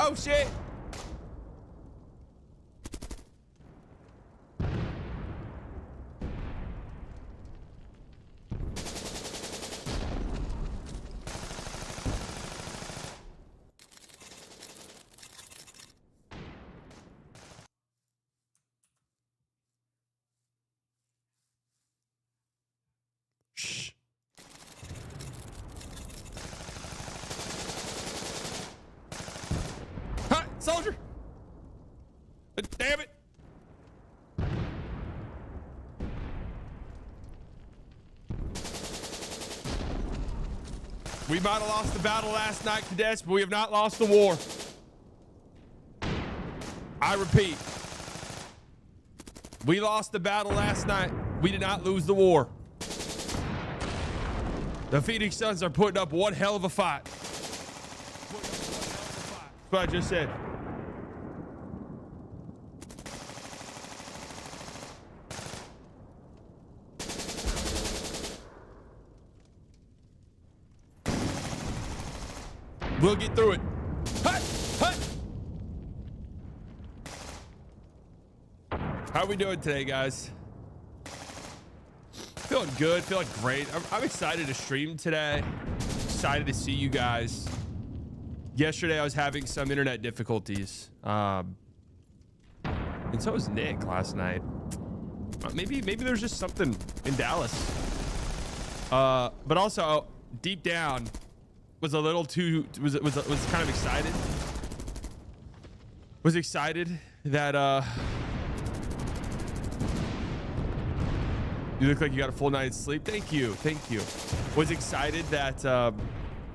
Oh, shit. Shh. Hi, soldier. Damn it. We might have lost the battle last night, cadets, but we have not lost the war. I repeat, we lost the battle last night. We did not lose the war. The Phoenix Suns are putting up one hell of a fight. That's what I just said. We'll get through it. Hut, hut. How are we doing today, guys? Feeling good, feeling great. I'm excited to stream today. Excited to see you guys. Yesterday, I was having some internet difficulties. And so was Nick last night. Maybe there's just something in Dallas. But also, deep down, was a little too was kind of excited. Was excited that you look like you got a full night's sleep. Thank you. Was excited that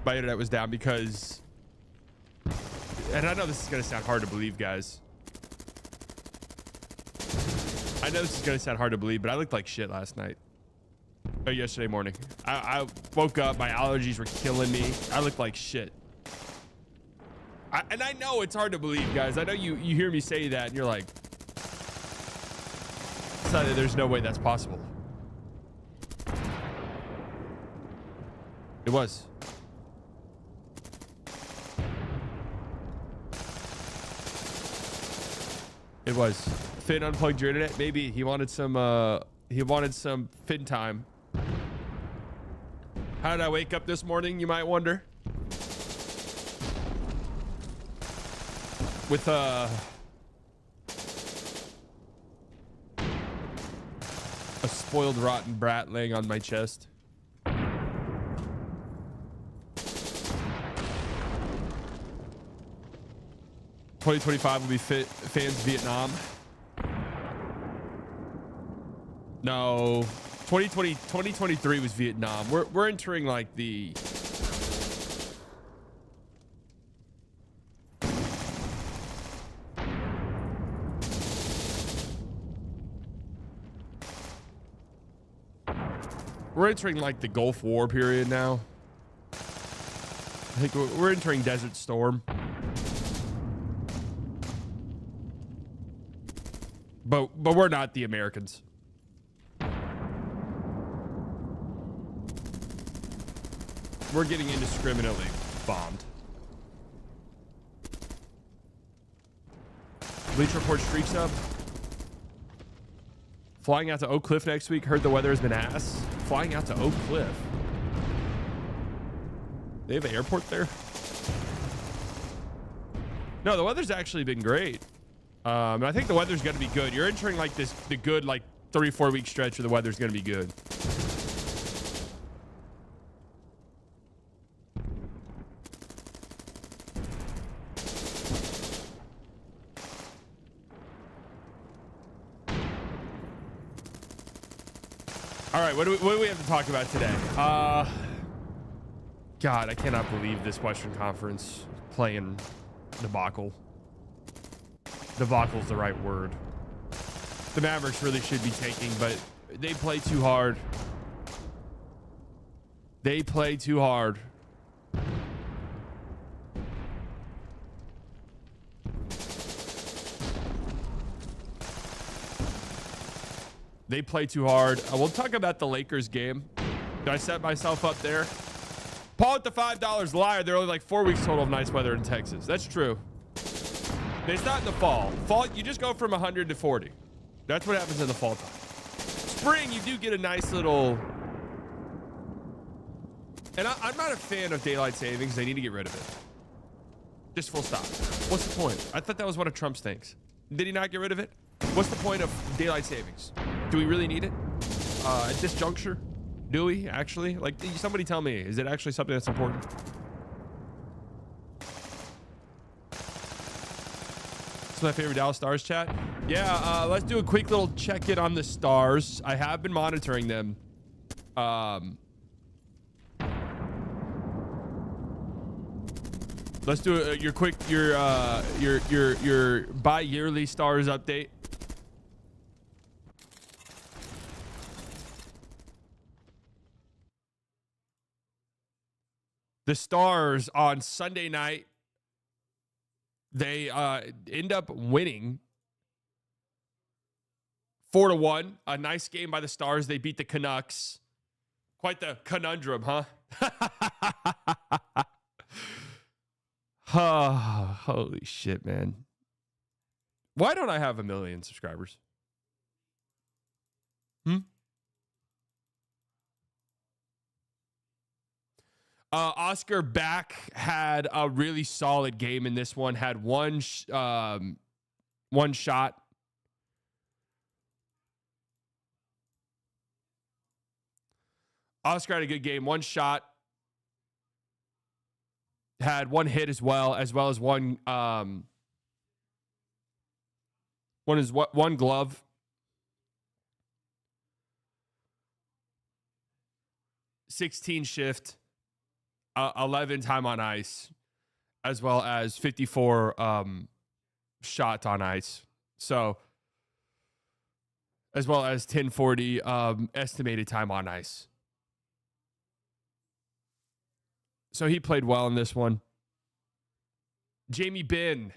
my internet was down because, and I know this is gonna sound hard to believe, guys. I know this is gonna sound hard to believe, but I looked like shit last night. Or yesterday morning. I woke up, my allergies were killing me. I looked like shit. And I know it's hard to believe, guys. I know you hear me say that and you're like, there's no way that's possible. It was. It was. Finn unplugged your internet. Maybe he wanted some Finn time. How did I wake up this morning, you might wonder? With a spoiled rotten brat laying on my chest. 2025 will be fans Vietnam. No, 2023 was Vietnam. We're entering like the Gulf War period now. I think we're entering Desert Storm. But we're not the Americans. We're getting indiscriminately bombed. Bleach Report streaks up. Flying out to Oak Cliff next week. Heard the weather has been ass. Flying out to Oak Cliff. They have an airport there? No, the weather's actually been great. I think the weather's going to be good. You're entering like the good like 3-4 week stretch where the weather's going to be good. All right, what do we have to talk about today? God, I cannot believe this Western Conference playing debacle. Debacle is the right word. The Mavericks really should be taking, but they play too hard. They play too hard. They play too hard. We'll talk about the Lakers game. Did I set myself up there? Paul with the $5 liar. There are only like 4 weeks total of nice weather in Texas. That's true. It's not in the fall. Fall, you just go from 100 to 40. That's what happens in the fall time. Spring, you do get a nice little... And I'm not a fan of daylight savings. They need to get rid of it. Just full stop. What's the point? I thought that was one of Trump's things. Did he not get rid of it? What's the point of daylight savings? Do we really need it? At this juncture? Do we actually? Like, somebody tell me, is it actually something that's important? It's my favorite Dallas Stars chat. Yeah, let's do a quick little check-in on the Stars. I have been monitoring them. Let's do your bi-yearly Stars update. The Stars on Sunday night, they end up winning 4-1. A nice game by the Stars. They beat the Canucks. Quite the conundrum, huh? Oh, holy shit, man. Why don't I have 1 million subscribers? Oscar Back had a really solid game in this one. Had one shot. Oscar had a good game. One shot. Had one hit as well as one one glove. $16 shift. 11 time on ice, as well as 54 shots on ice. So, as well as 1040 estimated time on ice. So he played well in this one. Jamie Benn,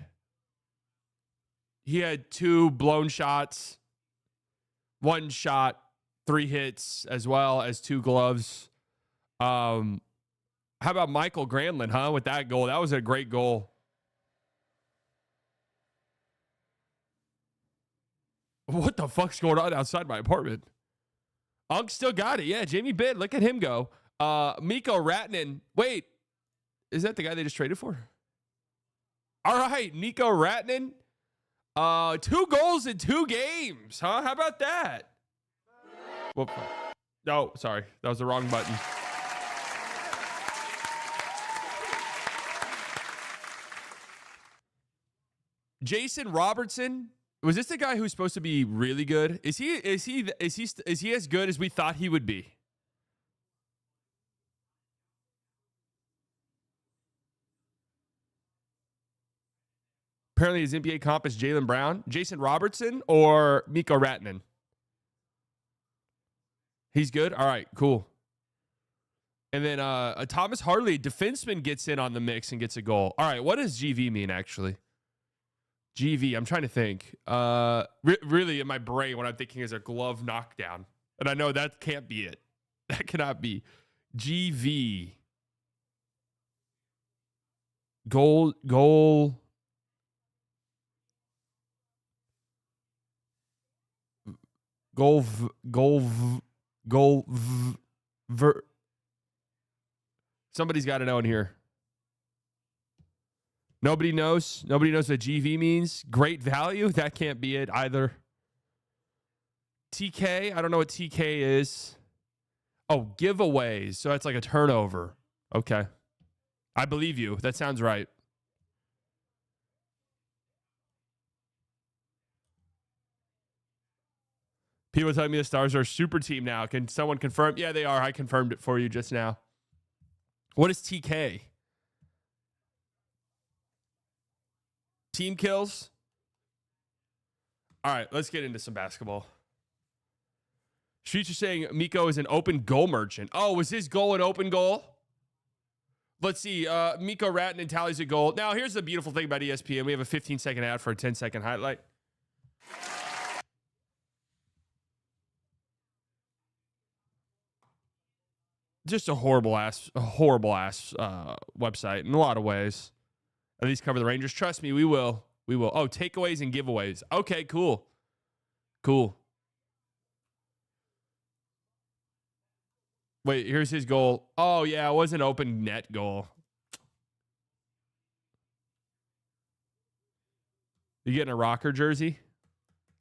he had 2 blown shots, 1 shot, 3 hits, as well as 2 gloves. How about Michael Granlund, huh, with that goal? That was a great goal. What the fuck's going on outside my apartment? Unk still got it. Yeah, Jamie Benn, look at him go. Mikko Rantanen. Wait, is that the guy they just traded for? All right, Mikko Rantanen. 2 goals in 2 games, huh? How about that? Whoop. No, sorry. That was the wrong button. Jason Robertson, was this the guy who's supposed to be really good? Is he as good as we thought he would be? Apparently his NBA comp is Jaylen Brown, Jason Robertson, or Mikko Rantanen. He's good? All right, cool. And then Thomas Harley, defenseman, gets in on the mix and gets a goal. All right, what does GV mean, actually? GV, I'm trying to think. Really, in my brain, what I'm thinking is a glove knockdown. And I know that can't be it. That cannot be. GV. Goal. Somebody's got to know in here. Nobody knows. Nobody knows what GV means. Great value. That can't be it either. TK. I don't know what TK is. Oh, giveaways. So that's like a turnover. Okay. I believe you. That sounds right. People telling me the Stars are a super team now. Can someone confirm? Yeah, they are. I confirmed it for you just now. What is TK? Team kills? All right, let's get into some basketball. Streets are saying Mikko is an open goal merchant. Oh, was his goal an open goal? Let's see. Mikko Rantanen tallies a goal. Now, here's the beautiful thing about ESPN. We have a 15-second ad for a 10-second highlight. Just a horrible ass website in a lot of ways. At least cover the Rangers. Trust me, we will. We will. Oh, takeaways and giveaways. Okay, cool. Cool. Wait, here's his goal. Oh, yeah, it was an open net goal. You getting a Rocker jersey?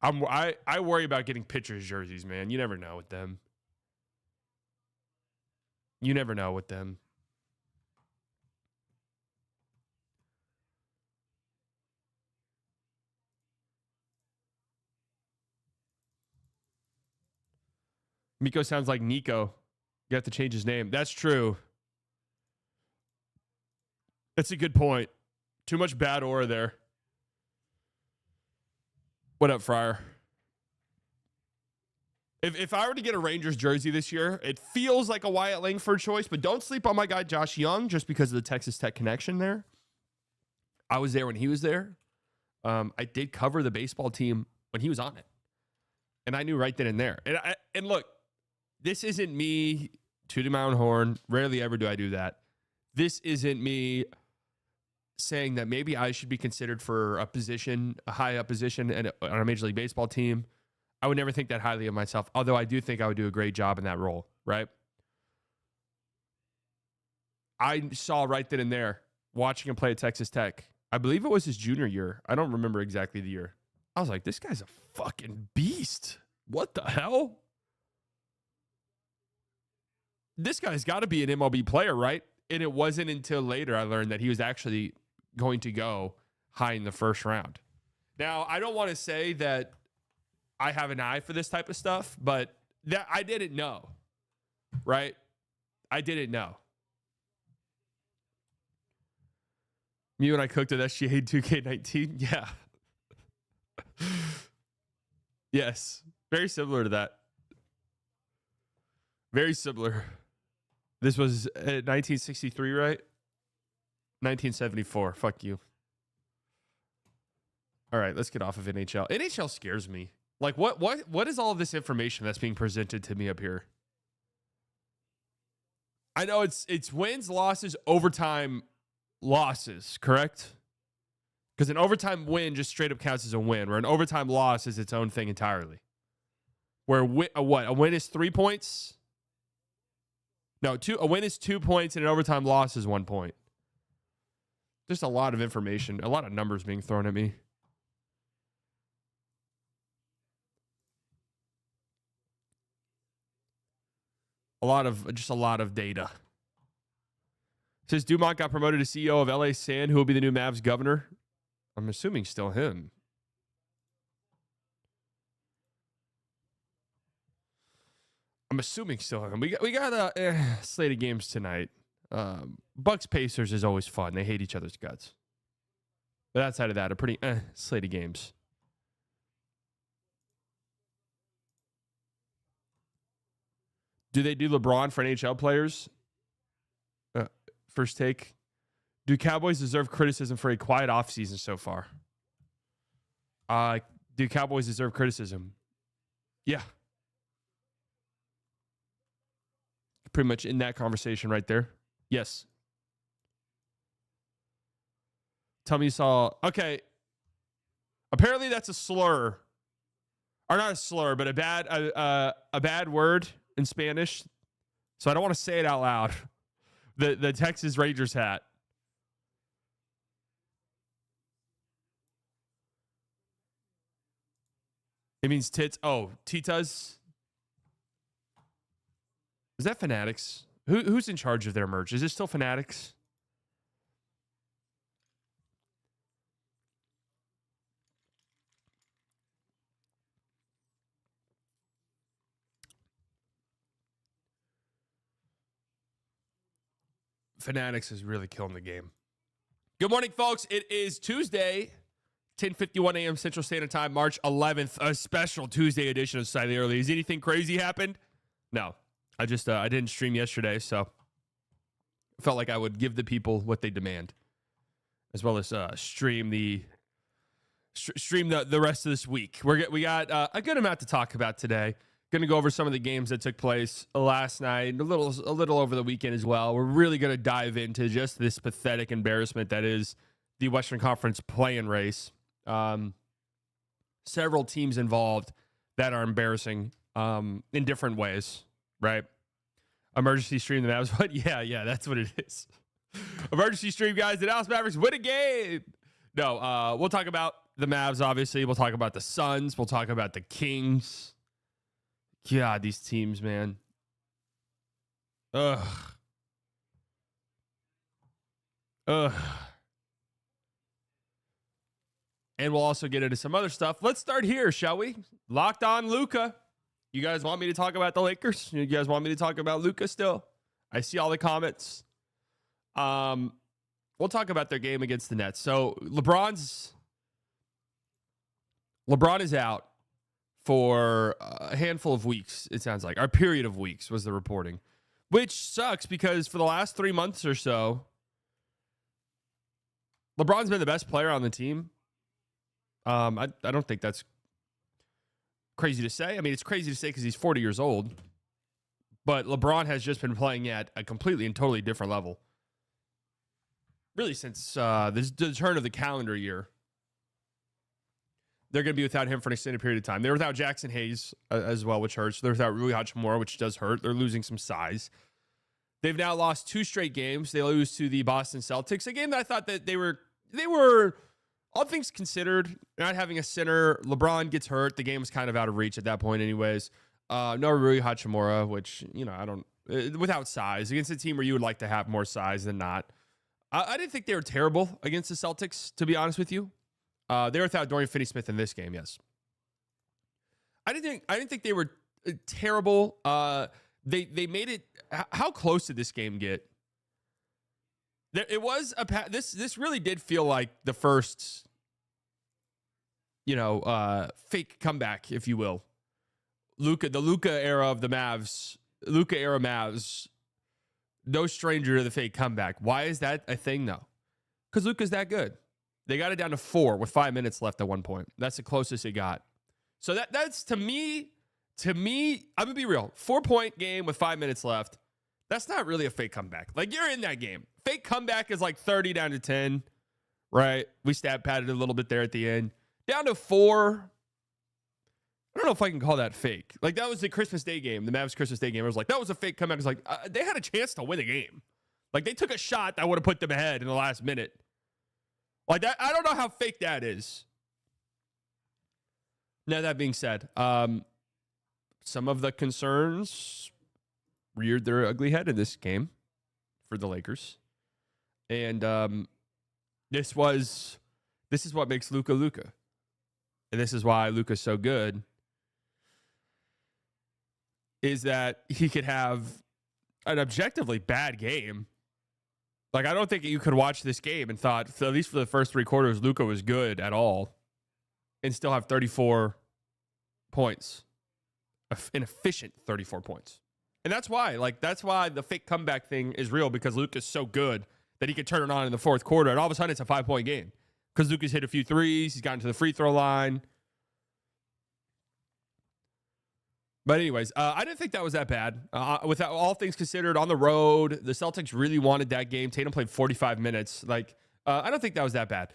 I worry about getting pitchers jerseys, man. You never know with them. You never know with them. Miko sounds like Nico. You have to change his name. That's true. That's a good point. Too much bad aura there. What up, Fryer? If I were to get a Rangers jersey this year, it feels like a Wyatt Langford choice, but don't sleep on my guy Josh Young just because of the Texas Tech connection there. I was there when he was there. I did cover the baseball team when he was on it. And I knew right then and there. And look, this isn't me tooting my own horn. Rarely ever do I do that. This isn't me saying that maybe I should be considered for a position, a high up position on a Major League Baseball team. I would never think that highly of myself, although I do think I would do a great job in that role, right? I saw right then and there, watching him play at Texas Tech. I believe it was his junior year. I don't remember exactly the year. I was like, this guy's a fucking beast. What the hell? This guy's got to be an MLB player, right? And it wasn't until later I learned that he was actually going to go high in the first round. Now, I don't want to say that I have an eye for this type of stuff, but that I didn't know, right? I didn't know. Me when I cooked at SGA 2K19? Yeah. Yes. Very similar to that. Very similar. This was 1963, right? 1974. Fuck you. All right, let's get off of NHL. NHL scares me. Like, what is all of this information that's being presented to me up here? I know it's wins, losses, overtime losses, correct? Because an overtime win just straight up counts as a win, where an overtime loss is its own thing entirely. Where a win is 3 points? No, a win is 2 points and an overtime loss is 1 point. Just a lot of information, a lot of numbers being thrown at me. A lot of data. It says Dumont got promoted to CEO of LA Sand, who will be the new Mavs governor. I'm assuming still him. I'm assuming still him. We got a slate of games tonight. Bucks Pacers is always fun. They hate each other's guts. But outside of that, a pretty slate of games. Do they do LeBron for NHL players? First take. Do Cowboys deserve criticism for a quiet offseason so far? Do Cowboys deserve criticism? Yeah. Pretty much in that conversation right there. Yes. Tell me you saw. Okay. Apparently that's a slur. Or not a slur, but a bad word in Spanish. So I don't want to say it out loud. The Texas Rangers hat. It means tits. Oh, titas. Is that Fanatics? Who's in charge of their merch? Is it still Fanatics? Fanatics is really killing the game. Good morning, folks. It is Tuesday, 10:51 a.m. Central Standard Time, March 11th, a special Tuesday edition of Slightly Early. Has anything crazy happened? No. I didn't stream yesterday, so I felt like I would give the people what they demand, as well as stream the rest of this week. We got a good amount to talk about today. Going to go over some of the games that took place last night, a little over the weekend as well. We're really going to dive into just this pathetic embarrassment that is the Western Conference play-in race. Several teams involved that are embarrassing in different ways, right? Emergency stream the Mavs. But yeah, that's what it is. Emergency stream, guys. The Dallas Mavericks win a game. No, we'll talk about the Mavs, obviously. We'll talk about the Suns. We'll talk about the Kings. God, these teams, man. Ugh. And we'll also get into some other stuff. Let's start here, shall we? Locked on Luka. You guys want me to talk about the Lakers? You guys want me to talk about Luka still? I see all the comments. We'll talk about their game against the Nets. So LeBron is out for a handful of weeks, it sounds like. Our period of weeks was the reporting, which sucks because for the last 3 months or so, LeBron's been the best player on the team. I don't think that's crazy to say. I mean, it's crazy to say because he's 40 years old, but LeBron has just been playing at a completely and totally different level. Really, since the turn of the calendar year. They're going to be without him for an extended period of time. They're without Jackson Hayes as well, which hurts. They're without Rui Hachimura, which does hurt. They're losing some size. They've now lost 2 straight games. They lose to the Boston Celtics, a game that I thought that they were all things considered, not having a center. LeBron gets hurt. The game was kind of out of reach at that point anyways. No Rui Hachimura, which, without size. Against a team where you would like to have more size than not. I didn't think they were terrible against the Celtics, to be honest with you. They were without Dorian Finney-Smith in this game, yes. I didn't think they were terrible. They made it. How close did this game get? It was this really did feel like the first, fake comeback, if you will. The Luka era of the Mavs, Luka era Mavs. No stranger to the fake comeback. Why is that a thing, though? Because Luka's that good. They got it down to 4 with 5 minutes left at one point. That's the closest it got. So that's to me, I'm gonna be real. 4-point game with 5 minutes left. That's not really a fake comeback. Like, you're in that game. Fake comeback is like 30 down to 10, right? We stab padded a little bit there at the end. Down to 4. I don't know if I can call that fake. Like, that was the Christmas Day game, the Mavs Christmas Day game. I was like, that was a fake comeback. I was like, they had a chance to win the game. Like, they took a shot that would have put them ahead in the last minute. Like, that, I don't know how fake that is. Now, that being said, some of the concerns reared their ugly head in this game for the Lakers. And this is what makes Luka Luka. And this is why Luka's so good, is that he could have an objectively bad game. Like, I don't think you could watch this game and thought, at least for the first 3 quarters, Luka was good at all and still have 34 points. An efficient 34 points. And that's why the fake comeback thing is real, because Luka's so good that he could turn it on in the 4th quarter, and all of a sudden it's a 5-point game. Because Luka's hit a few threes, he's gotten to the free throw line. But anyways, I didn't think that was that bad. With all things considered, on the road, the Celtics really wanted that game. Tatum played 45 minutes. Like, I don't think that was that bad.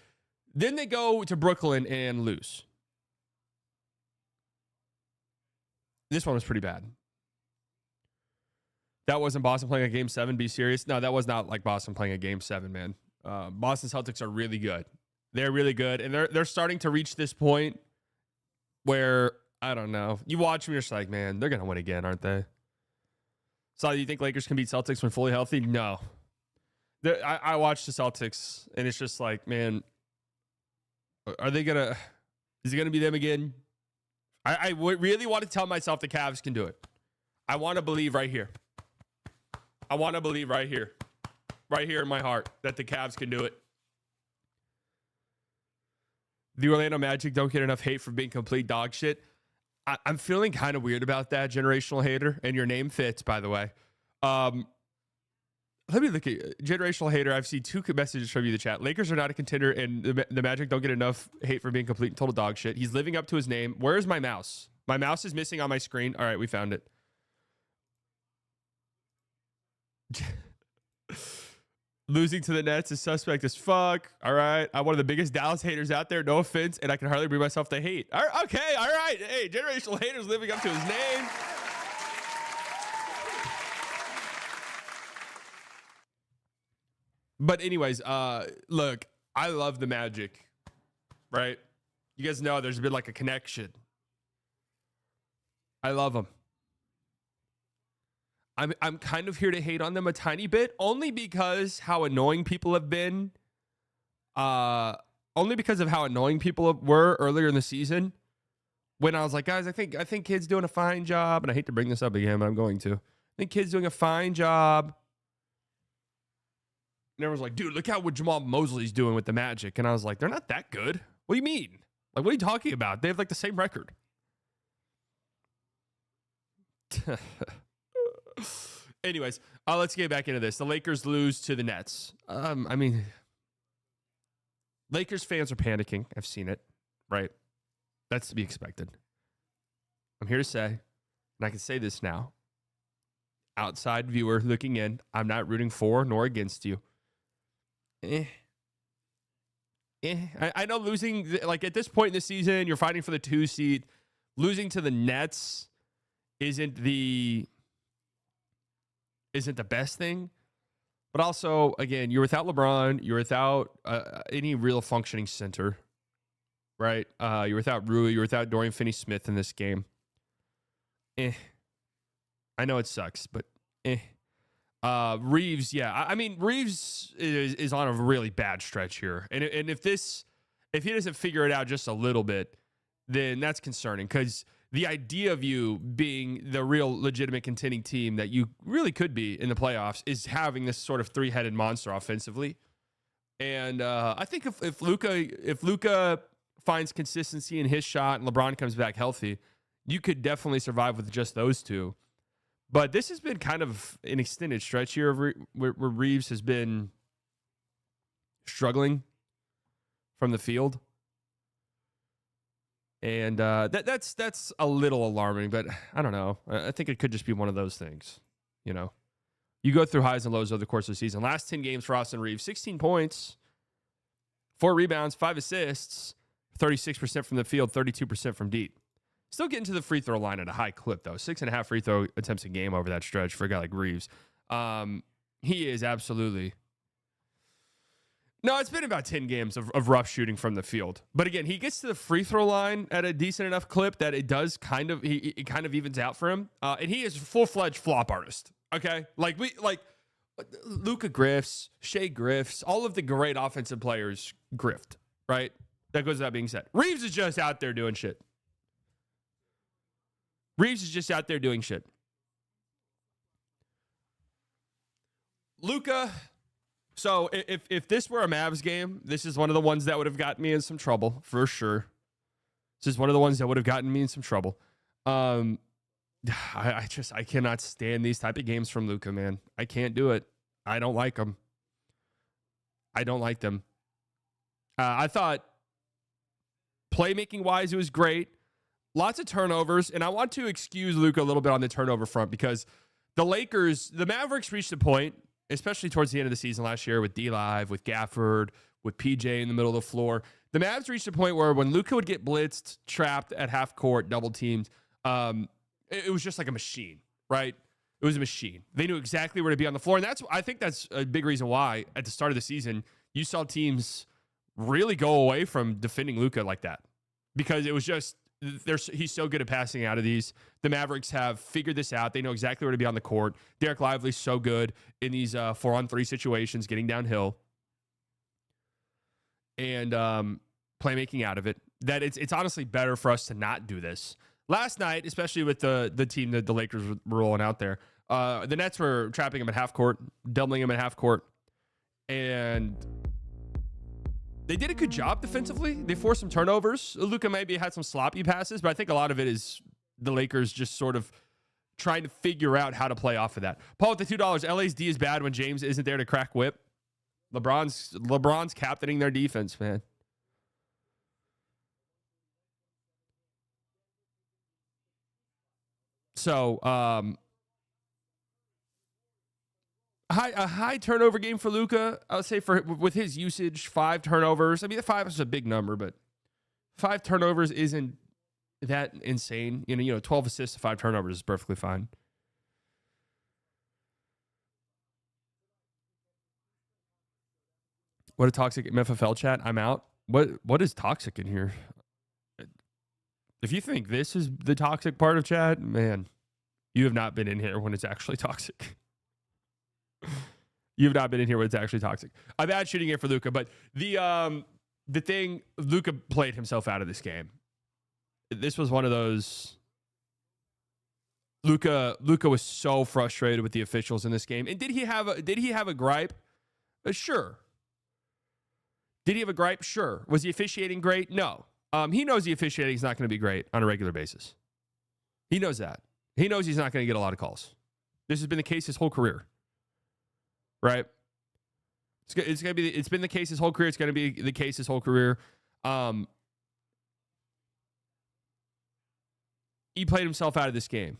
Then they go to Brooklyn and lose. This one was pretty bad. That wasn't Boston playing a Game 7. Be serious. No, that was not like Boston playing a Game 7, man. Boston Celtics are really good. They're really good, and they're starting to reach this point where, I don't know. You watch them, you're just like, man, they're going to win again, aren't they? So do you think Lakers can beat Celtics when fully healthy? No. I watched the Celtics, and it's just like, man, is it going to be them again? I really want to tell myself the Cavs can do it. I want to believe right here. I want to believe right here in my heart, that the Cavs can do it. The Orlando Magic don't get enough hate for being complete dog shit. I'm feeling kind of weird about that, generational hater, and your name fits, by the way. Let me look at generational hater. I've seen 2 messages from you in the chat. Lakers are not a contender, and the Magic don't get enough hate for being complete and total dog shit. He's living up to his name. Where's my mouse? My mouse is missing on my screen. All right, we found it. Losing to the Nets is suspect as fuck. All right. I'm one of the biggest Dallas haters out there. No offense. And I can hardly bring myself to hate. All right, okay. All right. Hey, generational haters living up to his name. But anyways, look, I love the Magic, right? You guys know there's been like a connection. I love them. I'm kind of here to hate on them a tiny bit, only because how annoying people have been. Only because of how annoying people were earlier in the season. When I was like, guys, I think Kid's doing a fine job, and I hate to bring this up again, but I'm going to. I think Kid's doing a fine job. And everyone's like, dude, look what Jamal Mosley's doing with the Magic. And I was like, they're not that good. What do you mean? Like, what are you talking about? They have like the same record. Anyways, let's get back into this. The Lakers lose to the Nets. I mean, Lakers fans are panicking. I've seen it, right? That's to be expected. I'm here to say, and I can say this now, outside viewer looking in, I'm not rooting for nor against you. I know losing, like at this point in the season, you're fighting for the 2 seed. Losing to the Nets isn't the best thing. But also, again, you're without LeBron. You're without any real functioning center, right? You're without Rui. You're without Dorian Finney-Smith in this game. I know it sucks, but Reeves, yeah. I mean, Reeves is on a really bad stretch here. And if he doesn't figure it out just a little bit, then that's concerning, because the idea of you being the real legitimate contending team that you really could be in the playoffs is having this sort of 3-headed monster offensively. And I think if Luka finds consistency in his shot and LeBron comes back healthy, you could definitely survive with just those two. But this has been kind of an extended stretch here where Reeves has been struggling from the field. And that's a little alarming, but I don't know. I think it could just be one of those things, you know. You go through highs and lows over the course of the season. Last 10 games for Austin Reeves, 16 points, 4 rebounds, 5 assists, 36% from the field, 32% from deep. Still getting to the free throw line at a high clip, though. 6.5 free throw attempts a game over that stretch for a guy like Reeves. He is absolutely... No, it's been about 10 games of rough shooting from the field. But again, he gets to the free throw line at a decent enough clip that it does it kind of evens out for him. And he is a full-fledged flop artist. Okay? Like Luka grifts, Shai grifts, all of the great offensive players grift, right? That goes without being said. Reeves is just out there doing shit. Luka... So if this were a Mavs game, this is one of the ones that would have gotten me in some trouble, for sure. This is one of the ones that would have gotten me in some trouble. I cannot stand these type of games from Luka, man. I can't do it. I don't like them. I don't like them. I thought playmaking-wise, it was great. Lots of turnovers, and I want to excuse Luka a little bit on the turnover front, because the Mavericks reached a point, especially towards the end of the season last year with D-Live, with Gafford, with PJ in the middle of the floor. The Mavs reached a point where when Luka would get blitzed, trapped at half court, double teamed, it was just like a machine, right? It was a machine. They knew exactly where to be on the floor. And I think that's a big reason why at the start of the season, you saw teams really go away from defending Luka like that, because it was just, he's so good at passing out of these. The Mavericks have figured this out. They know exactly where to be on the court. Derek Lively's so good in these 4-on-3 situations, getting downhill and playmaking out of it, that it's honestly better for us to not do this. Last night, especially with the team that the Lakers were rolling out there, the Nets were trapping him at half court, doubling him at half court, and they did a good job defensively. They forced some turnovers. Luka maybe had some sloppy passes, but I think a lot of it is the Lakers just sort of trying to figure out how to play off of that. Paul with the $2. LA's D is bad when James isn't there to crack whip. LeBron's captaining their defense, man. So, A high turnover game for Luka. I would say with his usage, 5 turnovers. I mean, 5 is a big number, but 5 turnovers isn't that insane. 12 assists to 5 turnovers is perfectly fine. What a toxic MFFL chat. I'm out. What is toxic in here? If you think this is the toxic part of chat, man, you have not been in here when it's actually toxic. You have not been in here when it's actually toxic. I'm bad shooting it for Luka, but the thing, Luka played himself out of this game. This was one of those. Luka was so frustrated with the officials in this game. And did he have a gripe? Sure. Did he have a gripe? Sure. Was the officiating great? No. He knows the officiating is not going to be great on a regular basis. He knows that. He knows he's not going to get a lot of calls. This has been the case his whole career. Right? It's been the case his whole career. It's going to be the case his whole career. He played himself out of this game.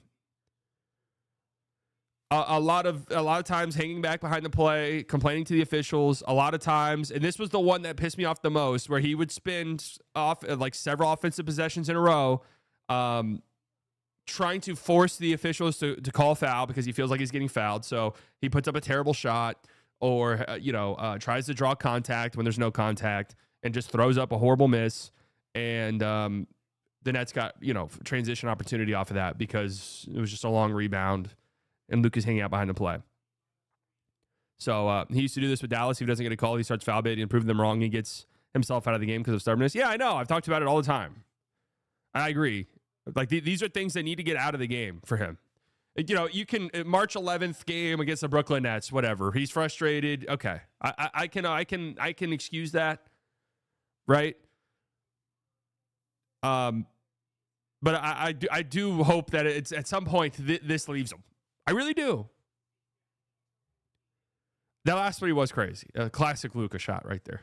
A lot of times hanging back behind the play, complaining to the officials. A lot of times, and this was the one that pissed me off the most, where he would spend off like several offensive possessions in a row, trying to force the officials to call foul because he feels like he's getting fouled. So he puts up a terrible shot, or tries to draw contact when there's no contact, and just throws up a horrible miss. And the Nets got transition opportunity off of that because it was just a long rebound. And Luka's hanging out behind the play. So he used to do this with Dallas. If he doesn't get a call, he starts foul baiting and proving them wrong. He gets himself out of the game because of stubbornness. Yeah, I know. I've talked about it all the time. I agree. Like these are things that need to get out of the game for him. You can March 11th game against the Brooklyn Nets, whatever. He's frustrated. Okay, I can excuse that, right? But I do hope that it's at some point this leaves him. I really do. That last three was crazy. A classic Luka shot right there.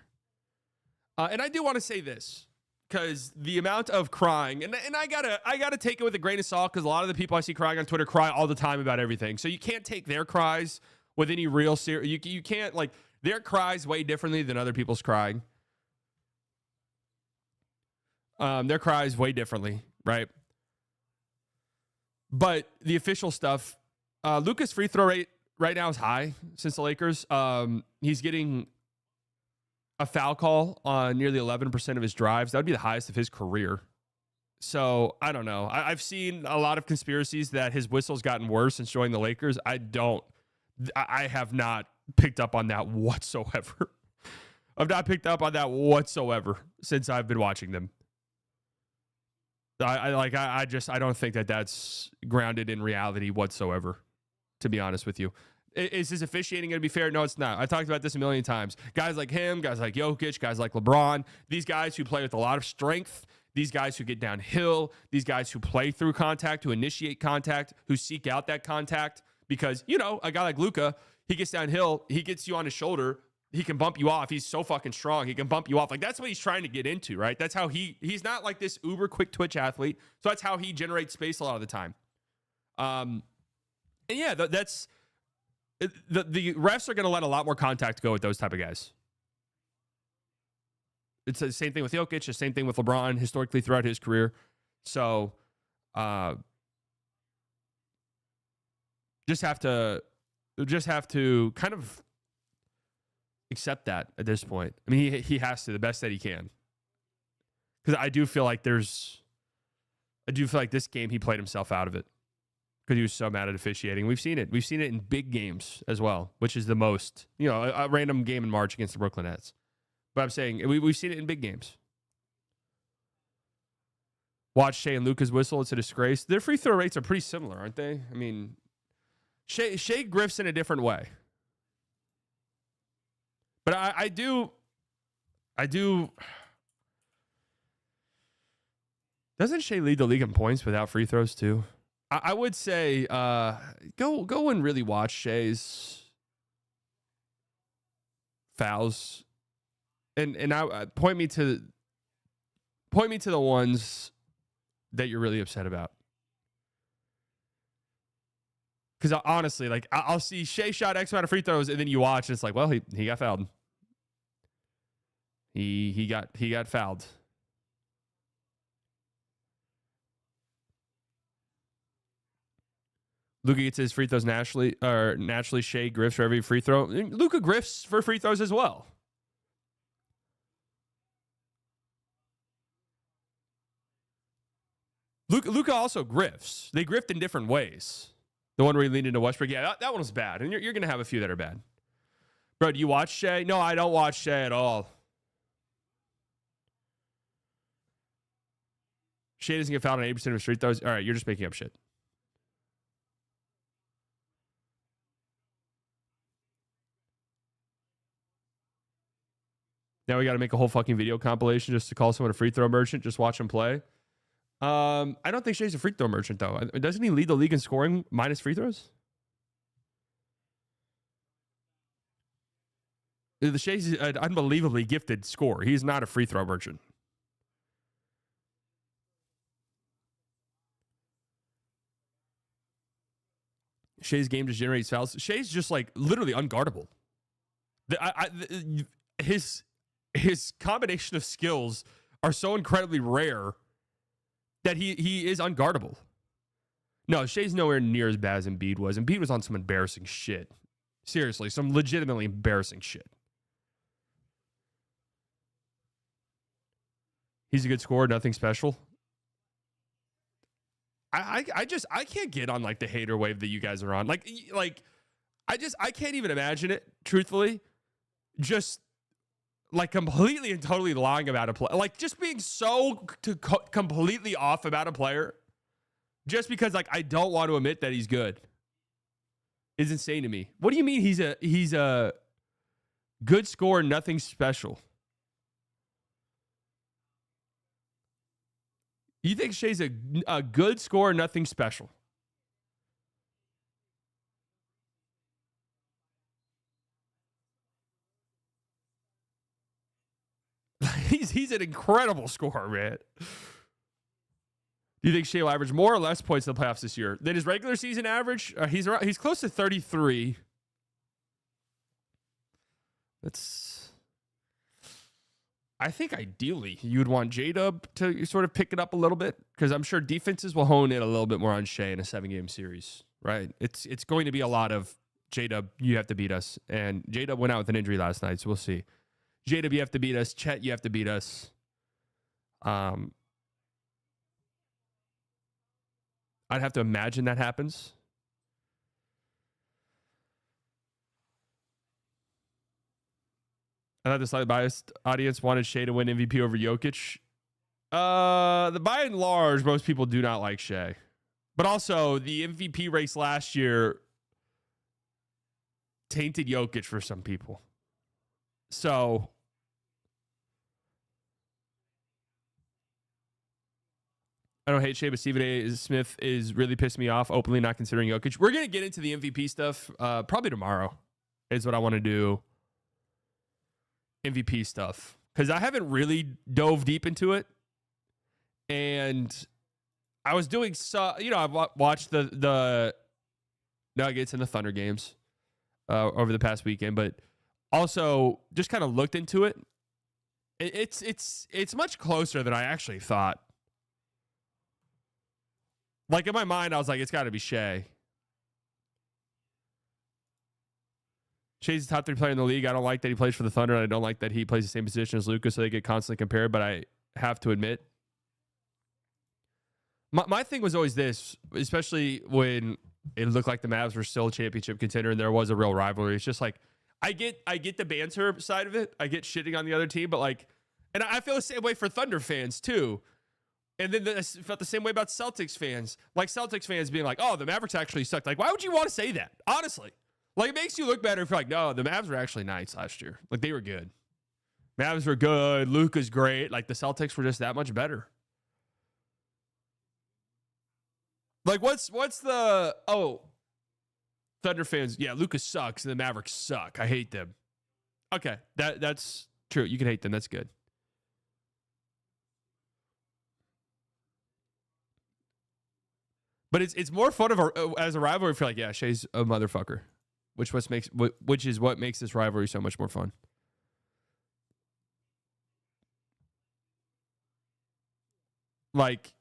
And I do want to say this, because the amount of crying, and I gotta take it with a grain of salt, because a lot of the people I see crying on Twitter cry all the time about everything. So you can't take their cries with any real serious. You can't, like, their cries way differently than other people's crying. Their cries way differently, right? But the official stuff. Luka's free throw rate right now is high since the Lakers. He's getting a foul call on nearly 11% of his drives. That would be the highest of his career. So I don't know. I've seen a lot of conspiracies that his whistle's gotten worse since joining the Lakers. I have not picked up on that whatsoever. I've not picked up on that whatsoever since I've been watching them. I don't think that that's grounded in reality whatsoever, to be honest with you. Is his officiating going to be fair? No, it's not. I talked about this a million times. Guys like him, guys like Jokic, guys like LeBron, these guys who play with a lot of strength, these guys who get downhill, these guys who play through contact, who initiate contact, who seek out that contact, because, a guy like Luka, he gets downhill, he gets you on his shoulder, he can bump you off. He's so fucking strong. He can bump you off. Like, that's what he's trying to get into, right? That's how he's not like this uber quick twitch athlete. So that's how he generates space a lot of the time. And yeah, that's the refs are going to let a lot more contact go with those type of guys. It's the same thing with Jokic, the same thing with LeBron historically throughout his career. So, just have to kind of accept that at this point. I mean, he has to, the best that he can. Because I do feel like this game he played himself out of it. Because he was so mad at officiating. We've seen it. We've seen it in big games as well, which is the most, a random game in March against the Brooklyn Nets. But I'm saying we've seen it in big games. Watch Shai and Luka's whistle. It's a disgrace. Their free throw rates are pretty similar, aren't they? I mean, Shai grifts in a different way. But I do. Doesn't Shai lead the league in points without free throws too? I would say go and really watch Shai's fouls, and I point me to the ones that you're really upset about. Because honestly, like I'll see Shai shot X amount of free throws, and then you watch, and it's like, well, he got fouled. He got fouled. Luka gets his free throws naturally. Shai grifts for every free throw. Luka grifts for free throws as well. Luka also grifts. They grift in different ways. The one where he leaned into Westbrook. Yeah, that one was bad. And you're going to have a few that are bad. Bro, do you watch Shai? No, I don't watch Shai at all. Shai doesn't get fouled on 80% of his free throws. All right, you're just making up shit. Now we got to make a whole fucking video compilation just to call someone a free throw merchant. Just watch him play. I don't think Shai's a free throw merchant, though. Doesn't he lead the league in scoring minus free throws? The Shai's an unbelievably gifted scorer. He's not a free throw merchant. Shai's game just generates fouls. Shai's just like literally unguardable. His combination of skills are so incredibly rare that he is unguardable. No, Shai's nowhere near as bad as Embiid was. Embiid was on some embarrassing shit. Seriously, some legitimately embarrassing shit. He's a good scorer, nothing special. I can't get on like the hater wave that you guys are on. Like I can't even imagine it, truthfully. Just like completely and totally lying about a player. Like just being so completely off about a player just because like I don't want to admit that he's good is insane to me. What do you mean he's a good scorer, nothing special? You think Shai's a good scorer, nothing special? He's an incredible scorer, man. Do you think Shai will average more or less points in the playoffs this year than his regular season average? He's close to 33. I think ideally you would want J-Dub to sort of pick it up a little bit because I'm sure defenses will hone in a little bit more on Shai in a 7-game series, right? It's going to be a lot of J-Dub, you have to beat us. And J-Dub went out with an injury last night, so we'll see. J-Dub, you have to beat us. Chet, you have to beat us. I'd have to imagine that happens. I thought the slightly biased audience wanted Shai to win MVP over Jokic. By and large, most people do not like Shai. But also, the MVP race last year tainted Jokic for some people. So, I don't hate Shai, but Stephen A. Smith is really pissing me off, openly not considering Jokic. We're going to get into the MVP stuff probably tomorrow is what I want to do. MVP stuff. Because I haven't really dove deep into it. And I was doing I've watched the Nuggets and the Thunder games over the past weekend, but also just kind of looked into it. It's much closer than I actually thought. Like in my mind, I was like, it's got to be Shai. Shai's the top 3 player in the league. I don't like that he plays for the Thunder, and I don't like that he plays the same position as Luka, so they get constantly compared, but I have to admit. My thing was always this, especially when it looked like the Mavs were still a championship contender and there was a real rivalry. It's just like, I get the banter side of it. I get shitting on the other team, but like, and I feel the same way for Thunder fans too. And then I felt the same way about Celtics fans. Like Celtics fans being like, oh, the Mavericks actually sucked. Like, why would you want to say that? Honestly. Like, it makes you look better if you're like, no, the Mavs were actually nice last year. Like, they were good. Mavs were good. Luka's great. Like, the Celtics were just that much better. Like, what's the... Oh, Thunder fans, yeah, Luka sucks and the Mavericks suck. I hate them. Okay, that's true. You can hate them. That's good. But it's more fun as a rivalry. I feel like, yeah, Shai's a motherfucker, which is what makes this rivalry so much more fun. Like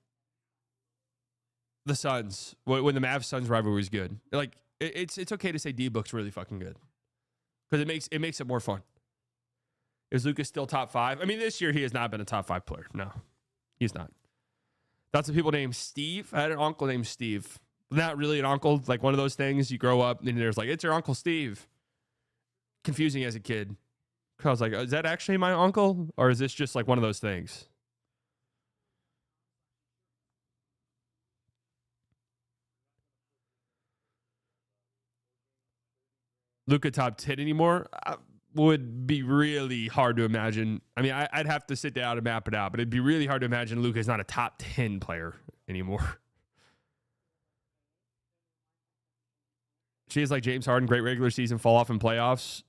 the Suns, when the Mavs Suns rivalry is good, like it's okay to say D-Book's really fucking good because it makes it more fun. Is Luka still top 5? I mean, this year he has not been a top 5 player. No, he's not. That's what people named Steve. I had an uncle named Steve. Not really an uncle, like one of those things you grow up and there's like, it's your Uncle Steve. Confusing as a kid. I was like, is that actually my uncle? Or is this just like one of those things? Luka top 10 anymore would be really hard to imagine. I mean, I'd have to sit down and map it out, but it'd be really hard to imagine Luka is not a top 10 player anymore. She's like James Harden, great regular season, fall off in playoffs.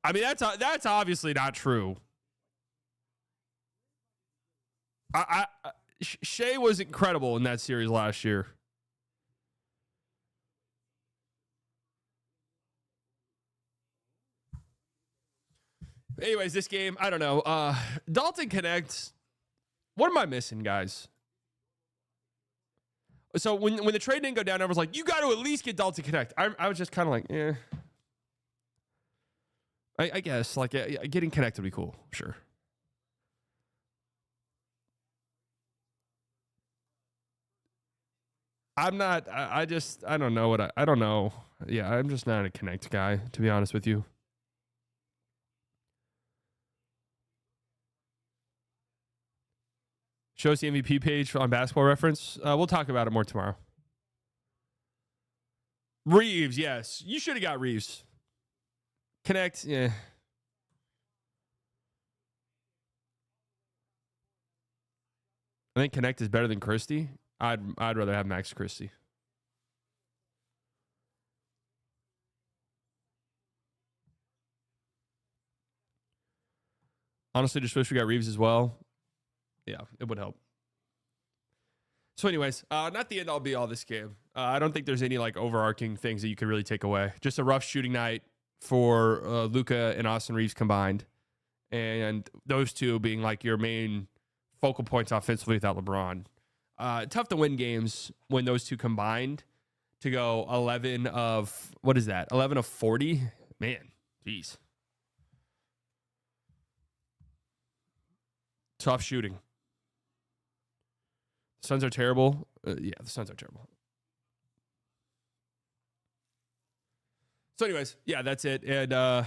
I mean, that's obviously not true. Shai was incredible in that series last year. Anyways, this game, I don't know. Dalton Connect. What am I missing, guys? So when the trade didn't go down, I was like, you got to at least get Dalton Connect. I was just kind of like, eh. I guess like getting Connect would be cool, sure. I'm not. I don't know what I don't know. Yeah, I'm just not a Connect guy, to be honest with you. Show us the MVP page on Basketball Reference. We'll talk about it more tomorrow. Reeves, yes. You should have got Reeves. Connect, yeah. I think Connect is better than Christie. I'd rather have Max Christie. Honestly, just wish we got Reeves as well. Yeah, it would help. So anyways, not the end all be all this game. I don't think there's any like overarching things that you could really take away. Just a rough shooting night for Luka and Austin Reeves combined. And those two being like your main focal points offensively without LeBron. Tough to win games when those two combined to go 11 of, what is that? 11 of 40? Man, jeez. Tough shooting. Suns are terrible. Yeah, the Suns are terrible. So anyways, yeah, that's it. And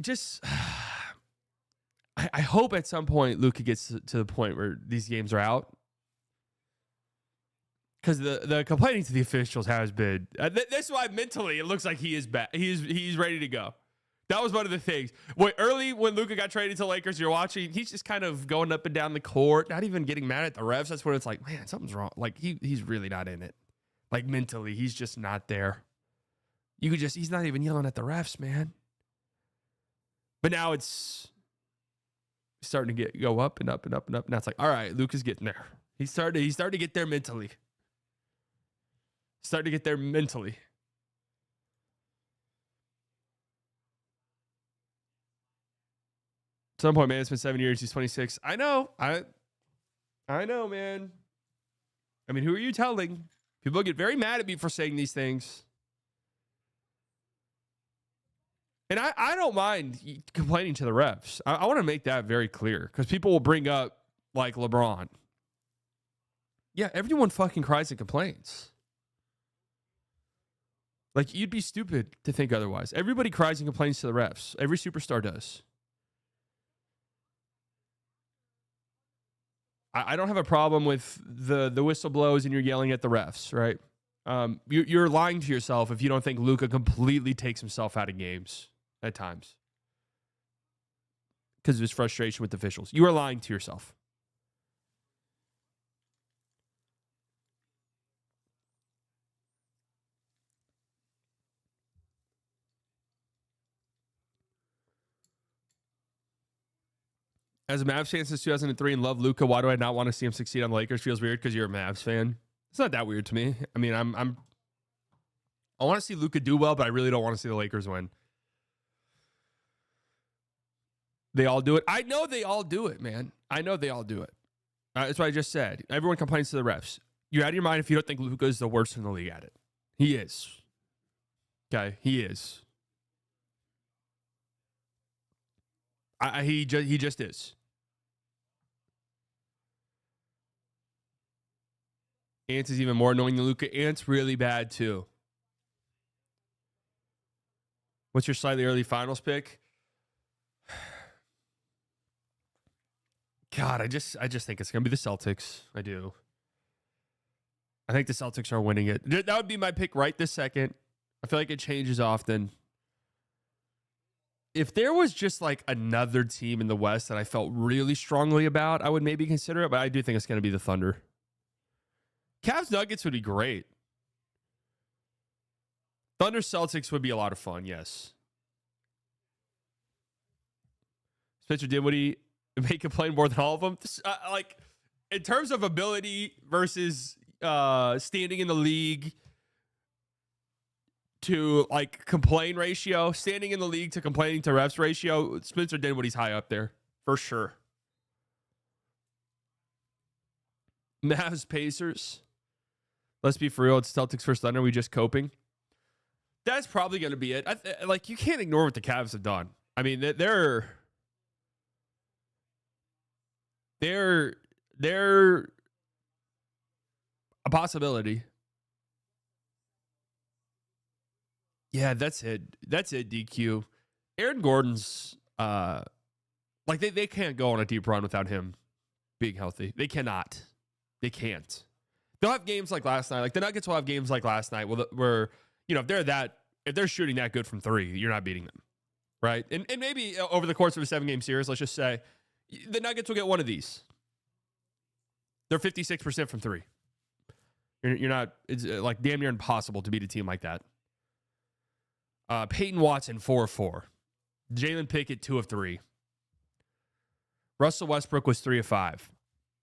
just... I hope at some point Luka gets to the point where these games are out. Because the complaining to the officials has been... that's why mentally it looks like he is back. He's ready to go. That was one of the things. Early when Luka got traded to Lakers, you're watching, he's just kind of going up and down the court, not even getting mad at the refs. That's when it's like, man, something's wrong. Like, he's really not in it. Like, mentally, he's just not there. He's not even yelling at the refs, man. But now it's starting to go up and up and up and up. Now it's like, all right, Luka's getting there. He's starting to get there mentally. Starting to get there mentally. At some point, man, it's been 7 years. He's 26. I know. I know, man. I mean, who are you telling? People get very mad at me for saying these things. And I don't mind complaining to the refs. I want to make that very clear because people will bring up, like, LeBron. Yeah, everyone fucking cries and complains. Like, you'd be stupid to think otherwise. Everybody cries and complains to the refs. Every superstar does. I don't have a problem with the whistle blows and you're yelling at the refs, right? You're lying to yourself if you don't think Luka completely takes himself out of games at times because of his frustration with officials. You are lying to yourself. As a Mavs fan since 2003 and love Luka, why do I not want to see him succeed on the Lakers? Feels weird because you're a Mavs fan. It's not that weird to me. I mean, I want to see Luka do well, but I really don't want to see the Lakers win. They all do it. I know they all do it, man. I know they all do it. That's what I just said. Everyone complains to the refs. You're out of your mind if you don't think Luka is the worst in the league at it. He is. Okay, he is. He just is. Ants is even more annoying than Luka. Ants really bad too. What's your slightly early finals pick? God, I just think it's gonna be the Celtics. I do. I think the Celtics are winning it. That would be my pick right this second. I feel like it changes often. If there was just like another team in the West that I felt really strongly about, I would maybe consider it, but I do think it's going to be the Thunder. Cavs Nuggets would be great. Thunder Celtics would be a lot of fun, yes. Spencer Dinwiddie may complain more than all of them. Like, in terms of ability versus standing in the league to like complain ratio, standing in the league to complaining to refs ratio, Spencer Dinwiddie's high up there for sure. Mavs Pacers. Let's be for real. It's Celtics versus Thunder. We just coping. That's probably going to be it. Like, you can't ignore what the Cavs have done. I mean, they're a possibility. Yeah, that's it. That's it, DQ. Aaron Gordon's like they can't go on a deep run without him being healthy. They cannot. They can't. They'll have games like last night. Like the Nuggets will have games like last night where you know, if they're shooting that good from three, you're not beating them. Right? And maybe over the course of a 7-game series, let's just say the Nuggets will get one of these. They're 56% from three. You're not, it's like damn near impossible to beat a team like that. Peyton Watson, 4 of 4. Jalen Pickett, 2 of 3. Russell Westbrook was 3 of 5.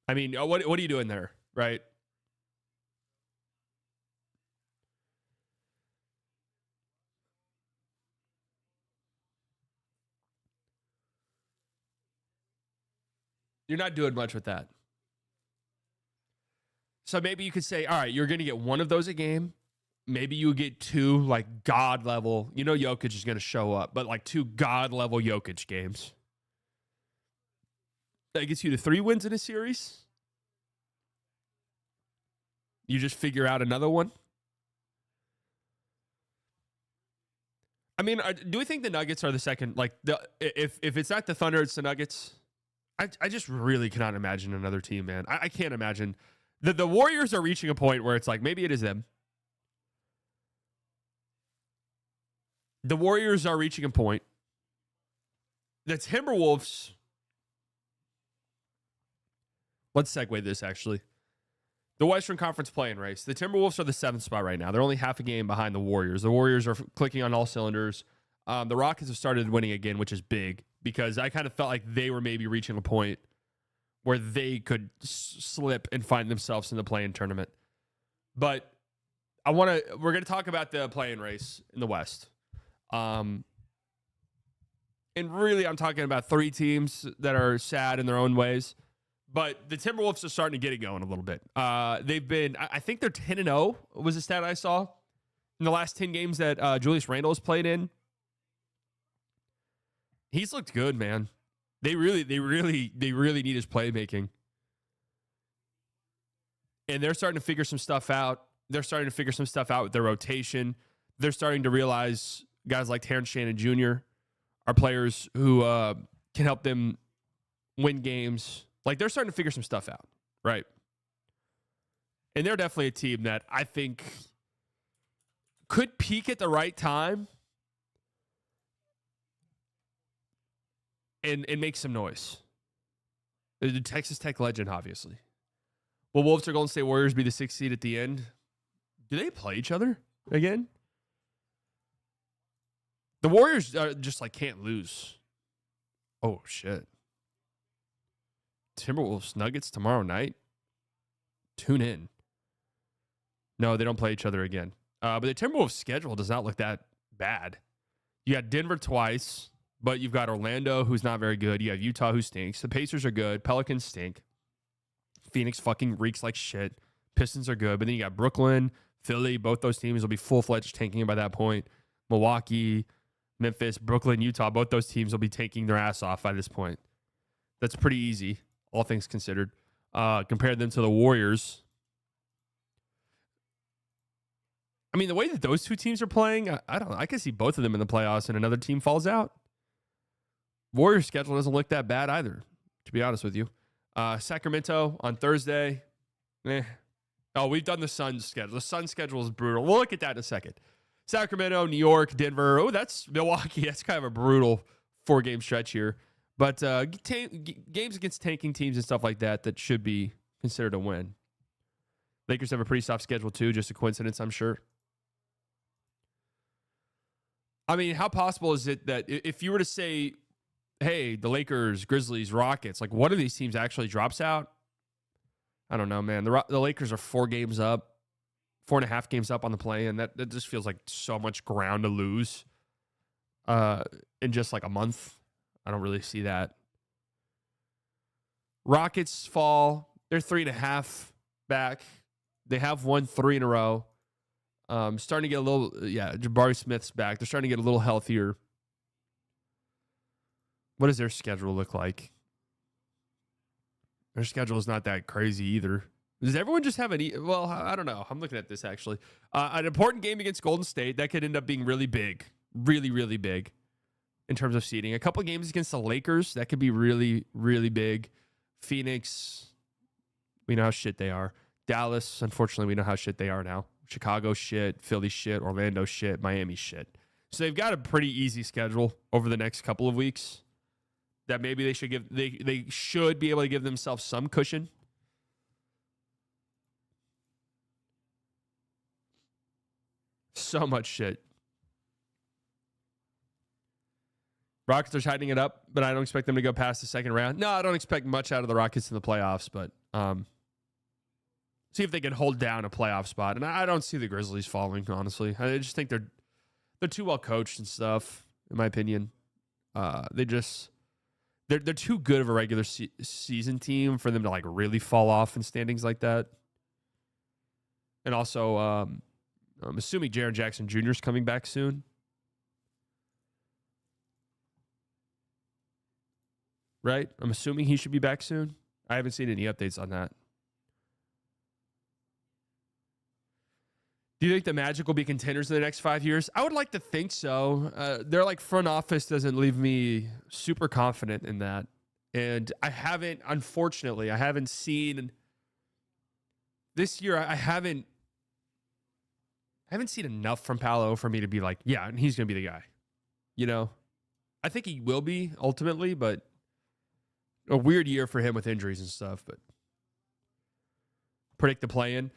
I mean, what are you doing there, right? You're not doing much with that. So maybe you could say, all right, you're going to get one of those a game. Maybe you get 2 like God level. You know Jokic is going to show up, but like 2 God level Jokic games. That gets you to 3 wins in a series. You just figure out another one. I mean, do we think the Nuggets are the second? Like, if it's not the Thunder, it's the Nuggets. I just really cannot imagine another team, man. I can't imagine. The Warriors are reaching a point where it's like, maybe it is them. The Warriors are reaching a point. The Timberwolves. Let's segue this, actually. The Western Conference play-in race. The Timberwolves are the 7th spot right now. They're only half a game behind the Warriors. The Warriors are clicking on all cylinders. The Rockets have started winning again, which is big, because I kind of felt like they were maybe reaching a point where they could slip and find themselves in the play-in tournament. But we're going to talk about the play-in race in the West. And really, I'm talking about 3 teams that are sad in their own ways. But the Timberwolves are starting to get it going a little bit. They've been, I think they're 10-0 was the stat I saw in the last 10 games that Julius Randle has played in. He's looked good, man. They really need his playmaking. And they're starting to figure some stuff out. They're starting to figure some stuff out with their rotation. They're starting to realize guys like Terrence Shannon Jr. are players who can help them win games. Like, they're starting to figure some stuff out, right? And they're definitely a team that I think could peak at the right time and make some noise. The Texas Tech legend, obviously. Will Wolves or Golden State Warriors be the 6th seed at the end? Do they play each other again? The Warriors just like can't lose. Oh, shit. Timberwolves Nuggets tomorrow night. Tune in. No, they don't play each other again. But the Timberwolves schedule does not look that bad. You got Denver twice, but you've got Orlando, who's not very good. You have Utah, who stinks. The Pacers are good. Pelicans stink. Phoenix fucking reeks like shit. Pistons are good. But then you got Brooklyn, Philly. Both those teams will be full-fledged tanking by that point. Milwaukee, Memphis, Brooklyn, Utah. Both those teams will be taking their ass off by this point. That's pretty easy, all things considered. Compare them to the Warriors. I mean, the way that those two teams are playing, I can see both of them in the playoffs and another team falls out. Warriors schedule doesn't look that bad either, to be honest with you. Sacramento on Thursday. Oh, we've done the Suns schedule. The Suns schedule is brutal. We'll look at that in a second. Sacramento, New York, Denver. Oh, that's Milwaukee. That's kind of a brutal 4-game stretch here. But games against tanking teams and stuff like that should be considered a win. Lakers have a pretty soft schedule too. Just a coincidence, I'm sure. I mean, how possible is it that if you were to say, hey, the Lakers, Grizzlies, Rockets, like one of these teams actually drops out? I don't know, man. The Lakers are 4 games up, 4.5 games up on the play, and that just feels like so much ground to lose in just like a month. I don't really see that. Rockets fall. They're 3.5 back. They have won 3 in a row. Starting to get a little, Jabari Smith's back. They're starting to get a little healthier. What does their schedule look like? Their schedule is not that crazy either. Does everyone just have well, I don't know. I'm looking at this actually. An important game against Golden State. That could end up being really big. Really, really big in terms of seeding. A couple of games against the Lakers. That could be really, really big. Phoenix, we know how shit they are. Dallas, unfortunately, we know how shit they are now. Chicago shit, Philly shit, Orlando shit, Miami shit. So they've got a pretty easy schedule over the next couple of weeks that maybe they should be able to give themselves some cushion. So much shit. Rockets are tightening it up, but I don't expect them to go past the second round. No, I don't expect much out of the Rockets in the playoffs, but see if they can hold down a playoff spot. And I don't see the Grizzlies falling, honestly. I just think they're too well coached and stuff, in my opinion. They're too good of a regular season team for them to like really fall off in standings like that. And also, I'm assuming Jaren Jackson Jr. is coming back soon. Right? I'm assuming he should be back soon. I haven't seen any updates on that. Do you think the Magic will be contenders in the next 5 years? I would like to think so. Their like front office doesn't leave me super confident in that. And unfortunately, I haven't seen this year. I haven't seen enough from Paolo for me to be like, yeah, he's going to be the guy. You know, I think he will be ultimately, but a weird year for him with injuries and stuff. But predict the play-in.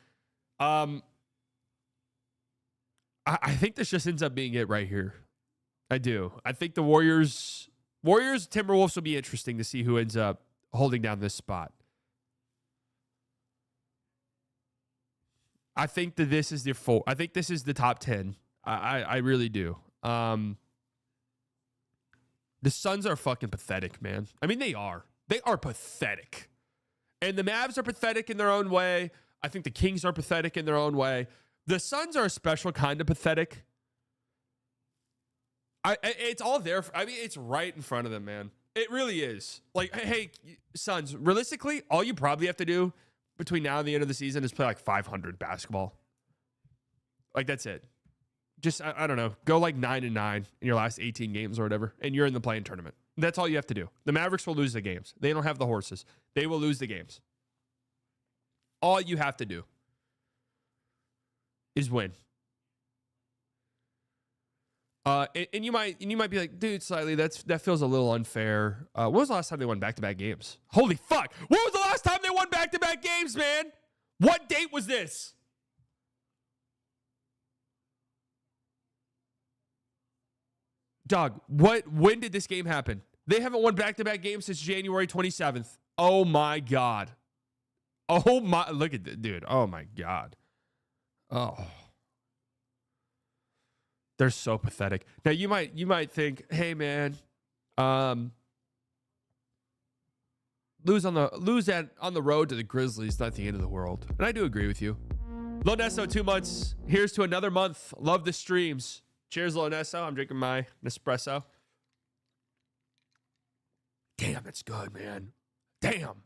I think this just ends up being it right here. I do. I think the Warriors, Timberwolves will be interesting to see who ends up holding down this spot. I think that this is I think this is the top 10. I really do. The Suns are fucking pathetic, man. I mean, they are. They are pathetic. And the Mavs are pathetic in their own way. I think the Kings are pathetic in their own way. The Suns are a special kind of pathetic. It's all there. I mean, it's right in front of them, man. It really is. Like, hey, Suns, realistically, all you probably have to do between now and the end of the season is play like 500 basketball. Like, that's it. Just, I don't know, go like 9-9 in your last 18 games or whatever, and you're in the play-in tournament. That's all you have to do. The Mavericks will lose the games. They don't have the horses. They will lose the games. All you have to do is win. And you might be like, dude, slightly, that feels a little unfair. When was the last time they won back-to-back games? Holy fuck! When was the last time they won back-to-back games, man? What date was this? Dog, when did this game happen? They haven't won back-to-back games since January 27th. Oh my God. Oh my, look at that, dude. Oh my God. Oh, they're so pathetic. Now you might think, hey man, lose on the road to the Grizzlies, not the end of the world. And I do agree with you. Lonesso, 2 months. Here's to another month. Love the streams. Cheers, Lonesso. I'm drinking my Nespresso. Damn, that's good, man. Damn.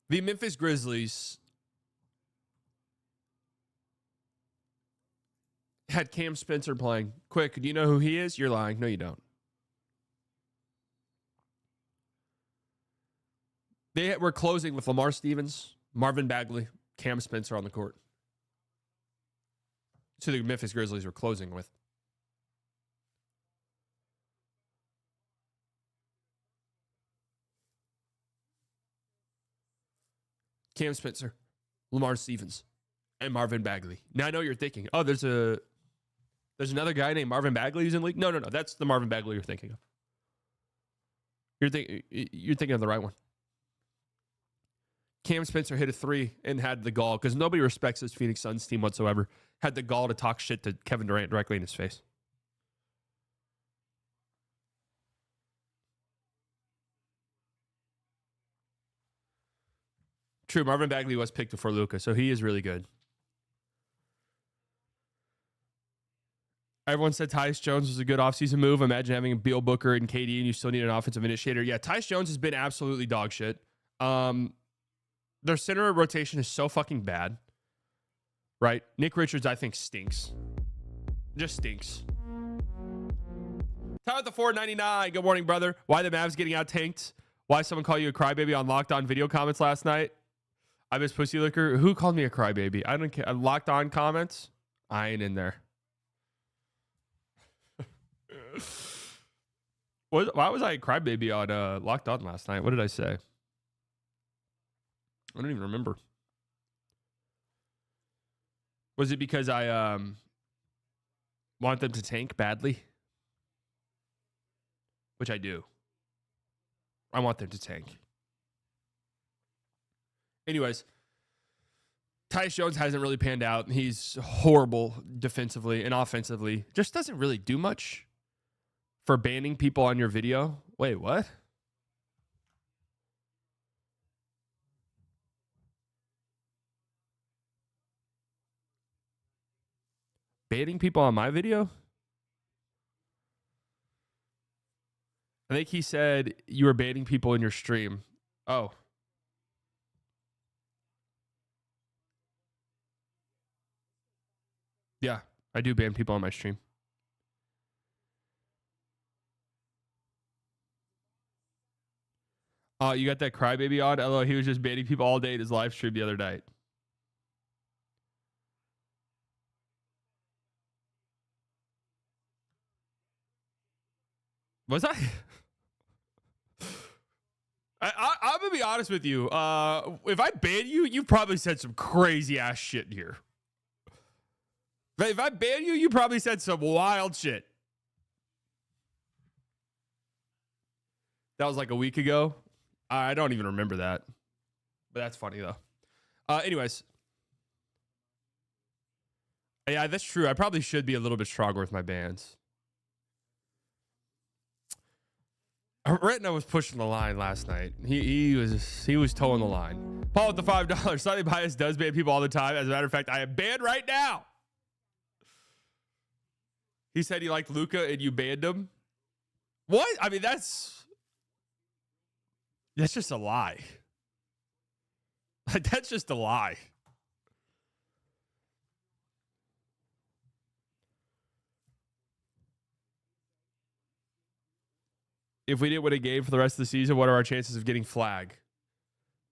The Memphis Grizzlies had Cam Spencer playing. Quick, do you know who he is? You're lying. No, you don't. They were closing with Lamar Stevens, Marvin Bagley, Cam Spencer on the court. So the Memphis Grizzlies were closing with. Cam Spencer, Lamar Stevens, and Marvin Bagley. Now I know you're thinking, oh, there's another guy named Marvin Bagley who's in the league. No, that's the Marvin Bagley you're thinking of. You're thinking of the right one. Cam Spencer hit a three and had the gall, because nobody respects this Phoenix Suns team whatsoever, had the gall to talk shit to Kevin Durant directly in his face. True, Marvin Bagley was picked before Luka, so he is really good. Everyone said Tyus Jones was a good offseason move. Imagine having a Beal, Booker, and KD, and you still need an offensive initiator. Yeah, Tyus Jones has been absolutely dog shit. Their center rotation is so fucking bad, right? Nick Richards, I think, stinks. Just stinks. Tyler the 499. Good morning, brother. Why the Mavs getting out tanked? Why someone call you a crybaby on Locked On video comments last night? I miss Pussy Liquor. Who called me a crybaby? I don't care. Locked On comments? I ain't in there. Why was I a crybaby on Locked On last night? What did I say? I don't even remember. Was it because I want them to tank badly? Which I do. I want them to tank. Anyways, Tyus Jones hasn't really panned out. He's horrible defensively and offensively. Just doesn't really do much for banning people on your video. Wait, what? Banning people on my video? I think he said you were banning people in your stream. Oh. Yeah, I do ban people on my stream. Oh, you got that crybaby on? LOL, he was just banning people all day in his live stream the other night. Was I? I'm going to be honest with you. If I ban you, you probably said some crazy ass shit here. If I ban you, you probably said some wild shit. That was like a week ago. I don't even remember that. But that's funny, though. Anyways. Yeah, that's true. I probably should be a little bit stronger with my bans. Retna was pushing the line last night. He was towing the line. Paul with the $5. Slightly biased does ban people all the time. As a matter of fact, I am banned right now. He said he liked Luka and you banned him. What? I mean, that's just a lie. That's just a lie. If we didn't win a game for the rest of the season, what are our chances of getting flag?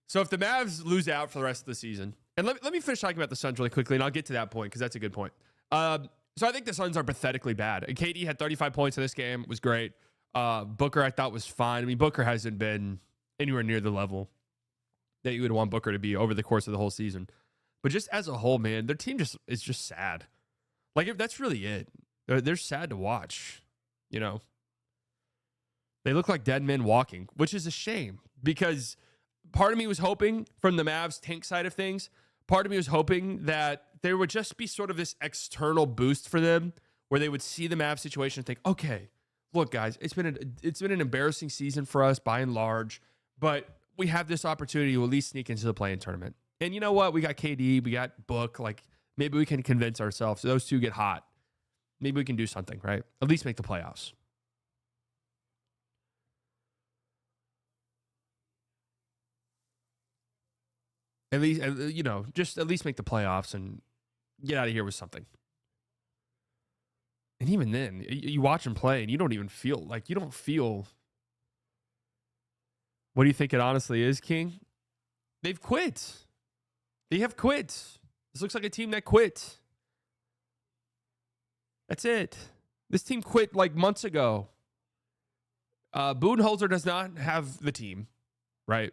So if the Mavs lose out for the rest of the season, and let me finish talking about the Suns really quickly, and I'll get to that point because that's a good point. So I think the Suns are pathetically bad. And KD had 35 points in this game. Was great. Booker, I thought, was fine. I mean, Booker hasn't been anywhere near the level that you would want Booker to be over the course of the whole season. But just as a whole, man, their team is just sad. Like, if that's really it. They're sad to watch, you know. They look like dead men walking, which is a shame because part of me was hoping from the Mavs tank side of things, part of me was hoping that there would just be sort of this external boost for them where they would see the Mavs situation and think, okay, look, guys, it's been an embarrassing season for us by and large, but we have this opportunity to at least sneak into the play-in tournament. And you know what? We got KD, we got Book. Like, maybe we can convince ourselves. Those two get hot. Maybe we can do something, right? At least make the playoffs. At least, just at least make the playoffs and get out of here with something. And even then, you watch them play and you don't even feel like What do you think it honestly is, King? They've quit. They have quit. This looks like a team that quit. That's it. This team quit like months ago. Budenholzer does not have the team, right?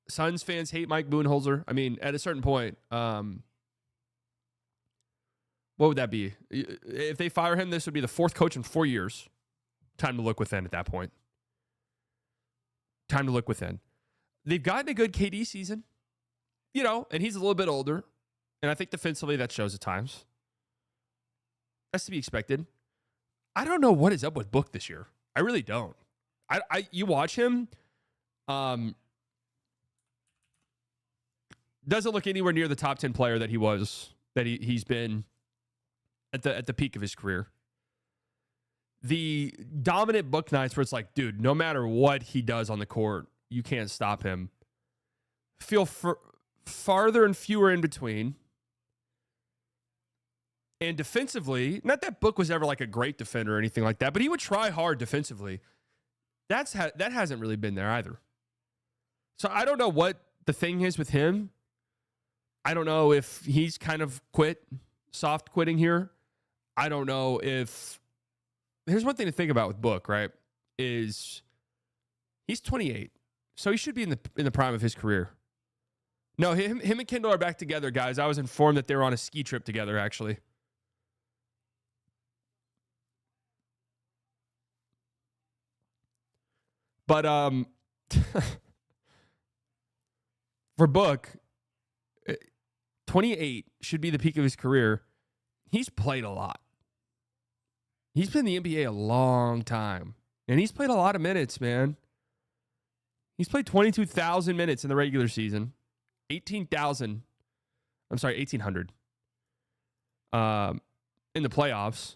Suns fans hate Mike Budenholzer. I mean, at a certain point, what would that be? If they fire him, this would be the fourth coach in 4 years. Time to look within at that point. Time to look within. They've gotten a good KD season, and he's a little bit older. And I think defensively that shows at times. That's to be expected. I don't know what is up with Book this year. I really don't. You watch him, doesn't look anywhere near the top 10 player that he's been at the peak of his career. The dominant Book nights where it's like, dude, no matter what he does on the court, you can't stop him. Feel farther and fewer in between. And defensively, not that Book was ever like a great defender or anything like that, but he would try hard defensively. That hasn't really been there either. So I don't know what the thing is with him. I don't know if he's kind of soft quitting here. I don't know if... Here's one thing to think about with Book, right? Is he's 28, so he should be in the prime of his career. No, him and Kendall are back together, guys. I was informed that they were on a ski trip together, actually. But for Book, 28 should be the peak of his career. He's played a lot. He's been in the NBA a long time. And he's played a lot of minutes, man. He's played 22,000 minutes in the regular season. 1,800. In the playoffs.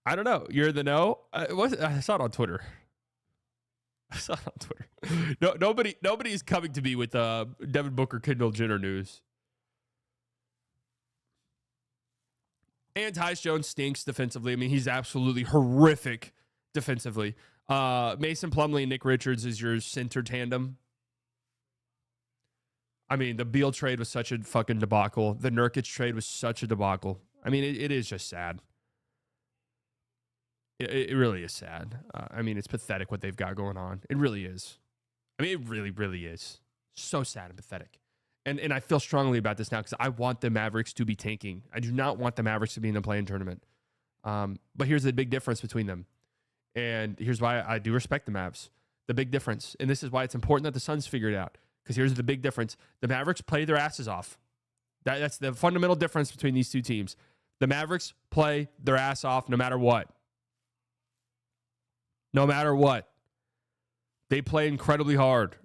I don't know. You're the no? I saw it on Twitter. No, nobody's coming to me with Devin Booker, Kendall Jenner news. And Tyus Jones stinks defensively. I mean, he's absolutely horrific defensively. Mason Plumlee and Nick Richards is your center tandem. I mean, the Beal trade was such a fucking debacle. The Nurkic trade was such a debacle. I mean, it is just sad. It really is sad. I mean, it's pathetic what they've got going on. It really is. I mean, it really, really is. So sad and pathetic. And I feel strongly about this now because I want the Mavericks to be tanking. I do not want the Mavericks to be in the play-in tournament. But here's the big difference between them. And here's why I do respect the Mavs. The big difference. And this is why it's important that the Suns figure it out. Because here's the big difference. The Mavericks play their asses off. That's the fundamental difference between these two teams. The Mavericks play their ass off no matter what. No matter what. They play incredibly hard.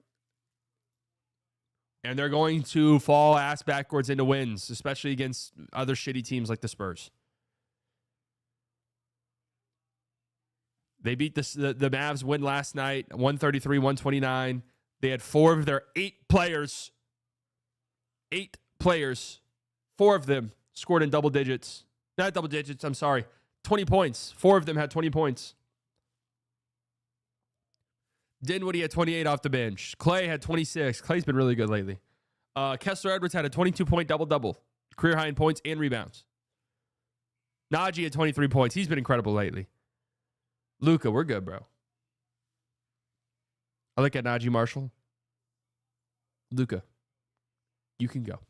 And they're going to fall ass backwards into wins, especially against other shitty teams like the Spurs. They beat the Mavs win last night, 133-129. They had 4 of their 8 players, 4 of them scored in double digits. Not double digits, I'm sorry. 20 points. 4 of them had 20 points. Dinwiddie had 28 off the bench. Clay had 26. Clay's been really good lately. Kessler Edwards had a 22-point double-double. Career high in points and rebounds. Najee had 23 points. He's been incredible lately. Luka, we're good, bro. I look at Najee Marshall. Luka, you can go.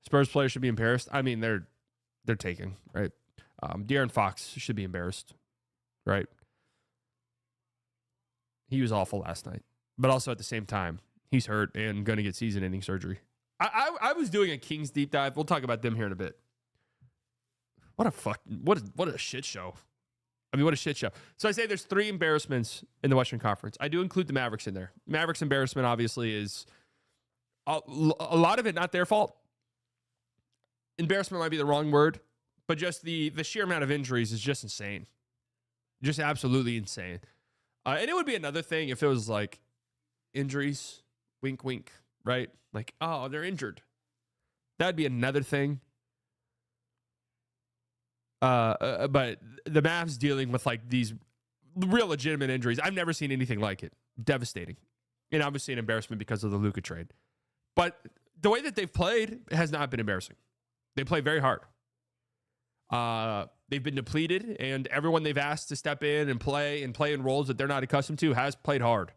Spurs players should be embarrassed. I mean, they're taking, right? De'Aaron Fox should be embarrassed, right? He was awful last night. But also at the same time, he's hurt and going to get season-ending surgery. I was doing a Kings deep dive. We'll talk about them here in a bit. What a shit show. I mean, what a shit show. So I say there's 3 embarrassments in the Western Conference. I do include the Mavericks in there. Mavericks embarrassment, obviously, is a lot of it not their fault. Embarrassment might be the wrong word, but just the sheer amount of injuries is just insane. Just absolutely insane. And it would be another thing if it was like injuries, wink, wink, right? Like, oh, they're injured. That'd be another thing. But the Mavs dealing with like these real legitimate injuries. I've never seen anything like it. Devastating. And obviously an embarrassment because of the Luka trade. But the way that they've played has not been embarrassing. They play very hard. They've been depleted, and everyone they've asked to step in and play in roles that they're not accustomed to has played hard,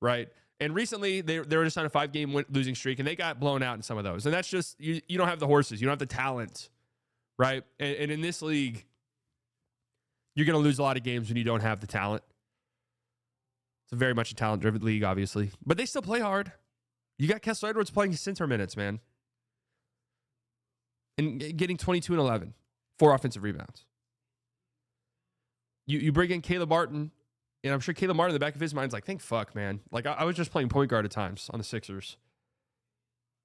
right? And recently, they were just on a 5-game losing streak, and they got blown out in some of those. And that's just, you don't have the horses. You don't have the talent, right? And in this league, you're going to lose a lot of games when you don't have the talent. It's very much a talent-driven league, obviously. But they still play hard. You got Kessler Edwards playing center minutes, man. And getting 22 and 11. 4 offensive rebounds. You bring in Caleb Martin, and I'm sure Caleb Martin in the back of his mind is like, thank fuck, man. Like, I was just playing point guard at times on the Sixers.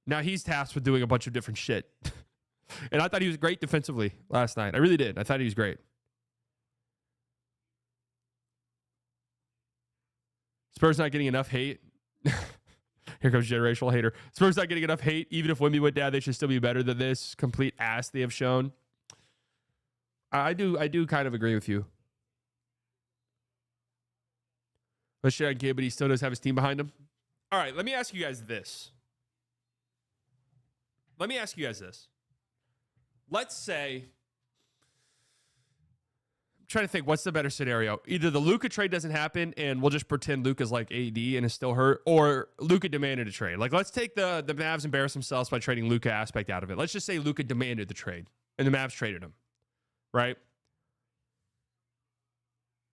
Now he's tasked with doing a bunch of different shit. And I thought he was great defensively last night. I really did. I thought he was great. Spurs not getting enough hate. Here comes generational hater. Spurs not getting enough hate. Even if Wemby went down, they should still be better than this complete ass they have shown. I do kind of agree with you. But shit on kid, but he still does have his team behind him. All right, let me ask you guys this. Let's say, I'm trying to think, what's the better scenario? Either the Luka trade doesn't happen and we'll just pretend Luka's like AD and is still hurt, or Luka demanded a trade. Like, let's take the Mavs embarrass themselves by trading Luka aspect out of it. Let's just say Luka demanded the trade and the Mavs traded him, right?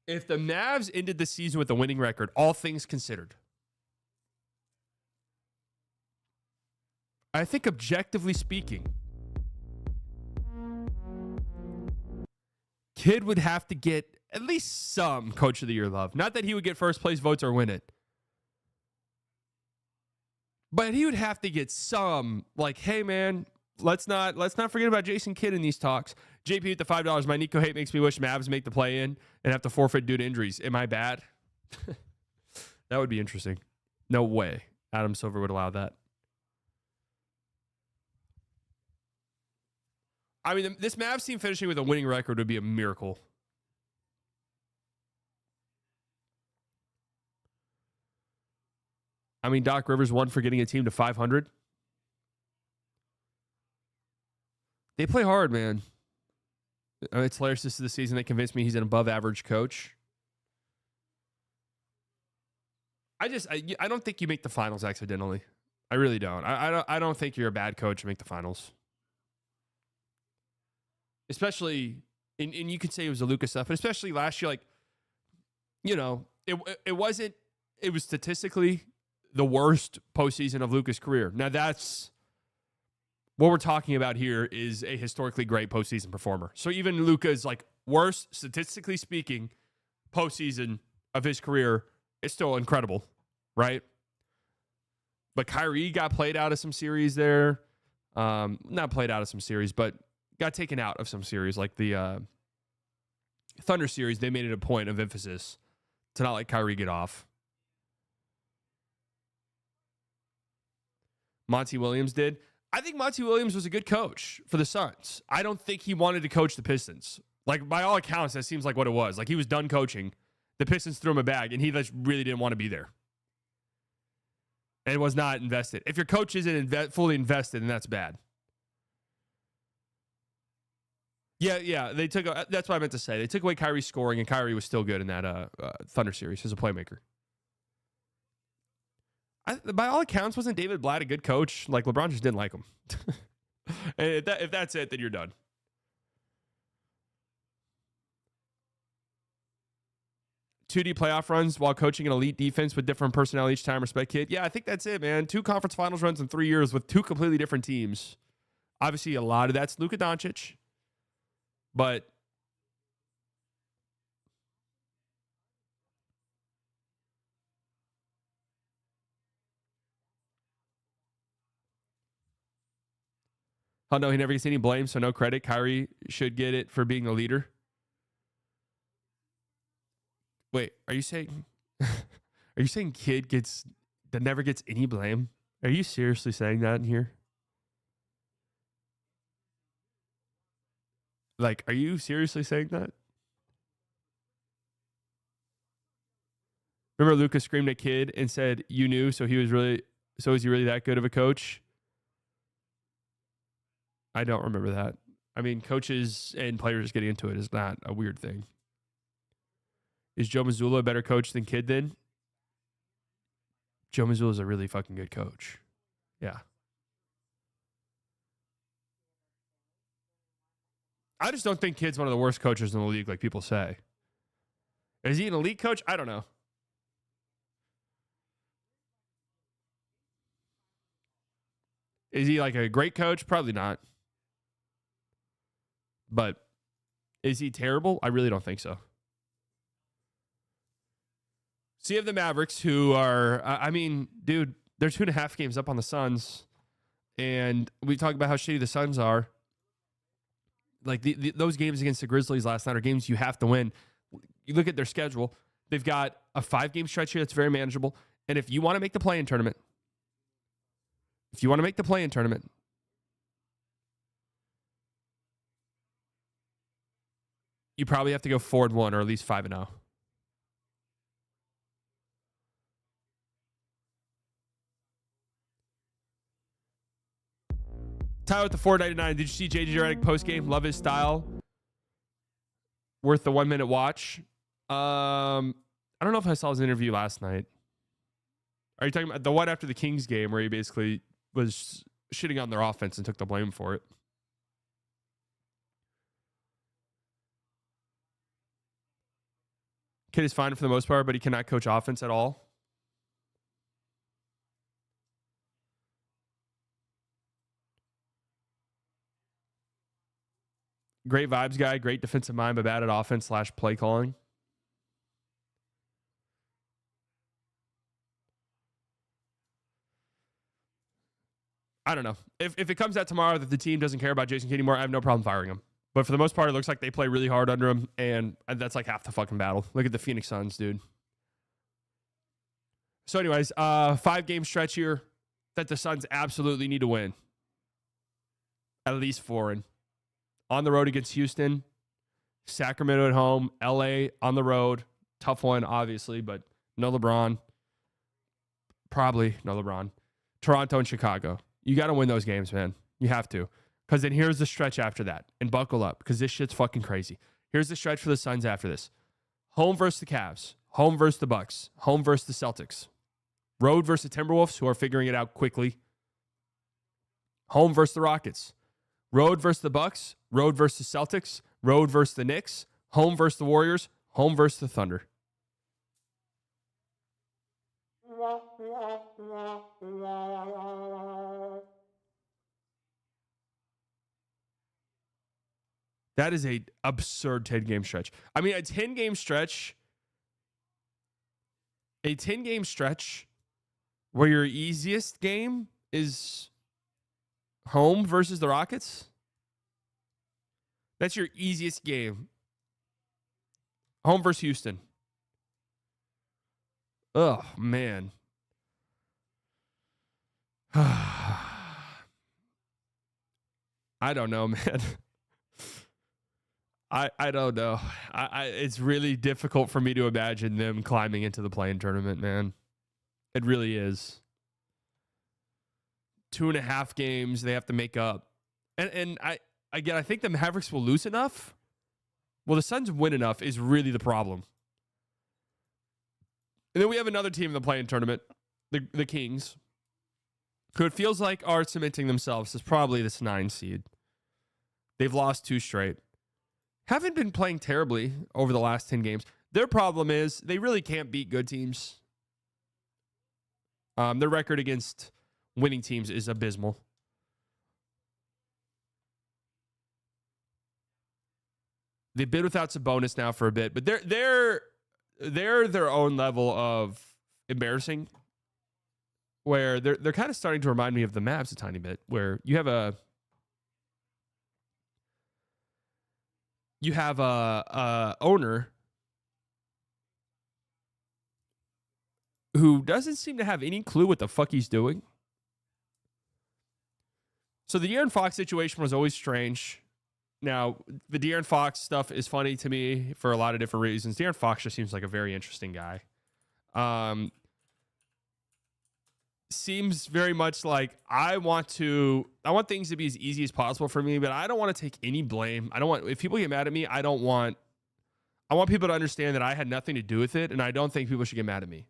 If the Mavs ended the season with a winning record, all things considered, I think objectively speaking, Kid would have to get at least some Coach of the Year love. Not that he would get first place votes or win it. But he would have to get some, like, hey man, let's not forget about Jason Kidd in these talks. JP with the $5. My Nico hate makes me wish Mavs make the play in and have to forfeit due to injuries. Am I bad? That would be interesting. No way Adam Silver would allow that. I mean, this Mavs team finishing with a winning record would be a miracle. I mean, Doc Rivers won for getting a team to 500. They play hard, man. It's hilarious. This is the season that convinced me he's an above-average coach. I don't think you make the finals accidentally. I really don't. I don't think you're a bad coach to make the finals. Especially, and you could say it was the Luka stuff, but especially last year, like, you know, it was statistically the worst postseason of Luka's career. Now that's what we're talking about here, is a historically great postseason performer. So even Luka's like worst, statistically speaking, postseason of his career is still incredible, right? But Kyrie got played out of some series there. Not played out of some series, but got taken out of some series, like the Thunder series. They made it a point of emphasis to not let Kyrie get off. Monty Williams did. I think Monty Williams was a good coach for the Suns. I don't think he wanted to coach the Pistons. Like, by all accounts, that seems like what it was. Like, he was done coaching. The Pistons threw him a bag, and he just really didn't want to be there. And was not invested. If your coach isn't fully invested, then that's bad. Yeah. That's what I meant to say. They took away Kyrie's scoring, and Kyrie was still good in that Thunder series as a playmaker. By all accounts, wasn't David Blatt a good coach? Like, LeBron just didn't like him. And if that's it, then you're done. 2D playoff runs while coaching an elite defense with different personnel each time. Respect, kid. Yeah, I think that's it, man. 2 conference finals runs in 3 years with 2 completely different teams. Obviously, a lot of that's Luka Doncic. But oh no, he never gets any blame, so no credit. Kyrie should get it for being the leader. Wait, are you saying kid that never gets any blame? Are you seriously saying that in here? Like, are you seriously saying that? Remember Luka screamed at kid and said, "You knew, so is he really that good of a coach?" I don't remember that. I mean, coaches and players getting into it is not a weird thing. Is Joe Mazzulla a better coach than Kidd then? Joe Mazzulla is a really fucking good coach. Yeah. I just don't think Kidd's one of the worst coaches in the league like people say. Is he an elite coach? I don't know. Is he like a great coach? Probably not. But is he terrible? I really don't think so. So you have the Mavericks who are, I mean, dude, they're 2.5 games up on the Suns. And we talk about how shitty the Suns are. Like those games against the Grizzlies last night are games you have to win. You look at their schedule. They've got a 5-game stretch here that's very manageable. And if you want to make the play-in tournament, you probably have to go 4-1 or at least 5-0. Tyler with the $4.99. Did you see JJ Redick post game? Love his style. Worth the 1-minute watch. I don't know if I saw his interview last night. Are you talking about the one after the Kings game where he basically was shitting on their offense and took the blame for it? Kid is fine for the most part, but he cannot coach offense at all. Great vibes guy, great defensive mind, but bad at offense / play calling. I don't know. If it comes out tomorrow that the team doesn't care about Jason Kidd anymore, I have no problem firing him. But for the most part, it looks like they play really hard under him, and that's like half the fucking battle. Look at the Phoenix Suns, dude. So anyways, 5-game stretch here that the Suns absolutely need to win. At least 4 in. On the road against Houston, Sacramento at home, LA on the road. Tough one, obviously, but no LeBron. Probably no LeBron. Toronto and Chicago. You got to win those games, man. You have to. Because then here's the stretch after that. And buckle up, because this shit's fucking crazy. Here's the stretch for the Suns after this. Home versus the Cavs. Home versus the Bucks. Home versus the Celtics. Road versus the Timberwolves, who are figuring it out quickly. Home versus the Rockets. Road versus the Bucks. Road versus the Celtics. Road versus the Knicks. Home versus the Warriors. Home versus the Thunder. That is a absurd 10-game stretch. I mean, a 10-game stretch where your easiest game is home versus the Rockets. That's your easiest game. Home versus Houston. Oh, man. I don't know, man. I don't know. It's really difficult for me to imagine them climbing into the play-in tournament, man. It really is. 2.5 games they have to make up. And I think the Mavericks will lose enough. Well, the Suns win enough is really the problem. And then we have another team in the play-in tournament, the Kings, who it feels like are cementing themselves as probably this 9 seed. They've lost 2 straight. Haven't been playing terribly over the last 10 games. Their problem is they really can't beat good teams. Their record against winning teams is abysmal. They've been without Sabonis now for a bit, but they're their own level of embarrassing, where they're kind of starting to remind me of the Mavs a tiny bit, where you have a owner who doesn't seem to have any clue what the fuck he's doing. So the De'Aaron Fox situation was always strange. Now, the De'Aaron Fox stuff is funny to me for a lot of different reasons. De'Aaron Fox just seems like a very interesting guy. Seems very much like I want things to be as easy as possible for me, but I don't want to take any blame. If people get mad at me, I want people to understand that I had nothing to do with it, and I don't think people should get mad at me.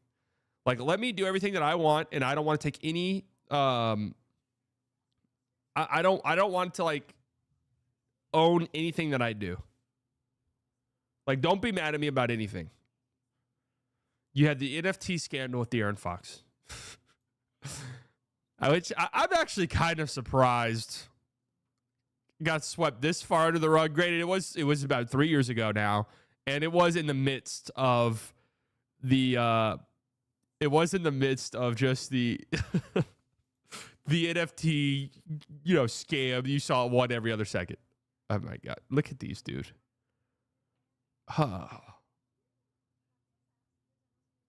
Like, let me do everything that I want, and I don't want to take any I don't want to like own anything that I do. Like, don't be mad at me about anything. You had the NFT scandal with De'Aaron Fox. Which I'm actually kind of surprised got swept this far under the rug. Granted, it was about 3 years ago now, and it was in the midst of the just the the NFT scam. You saw one every other second. Oh my God, look at these, dude.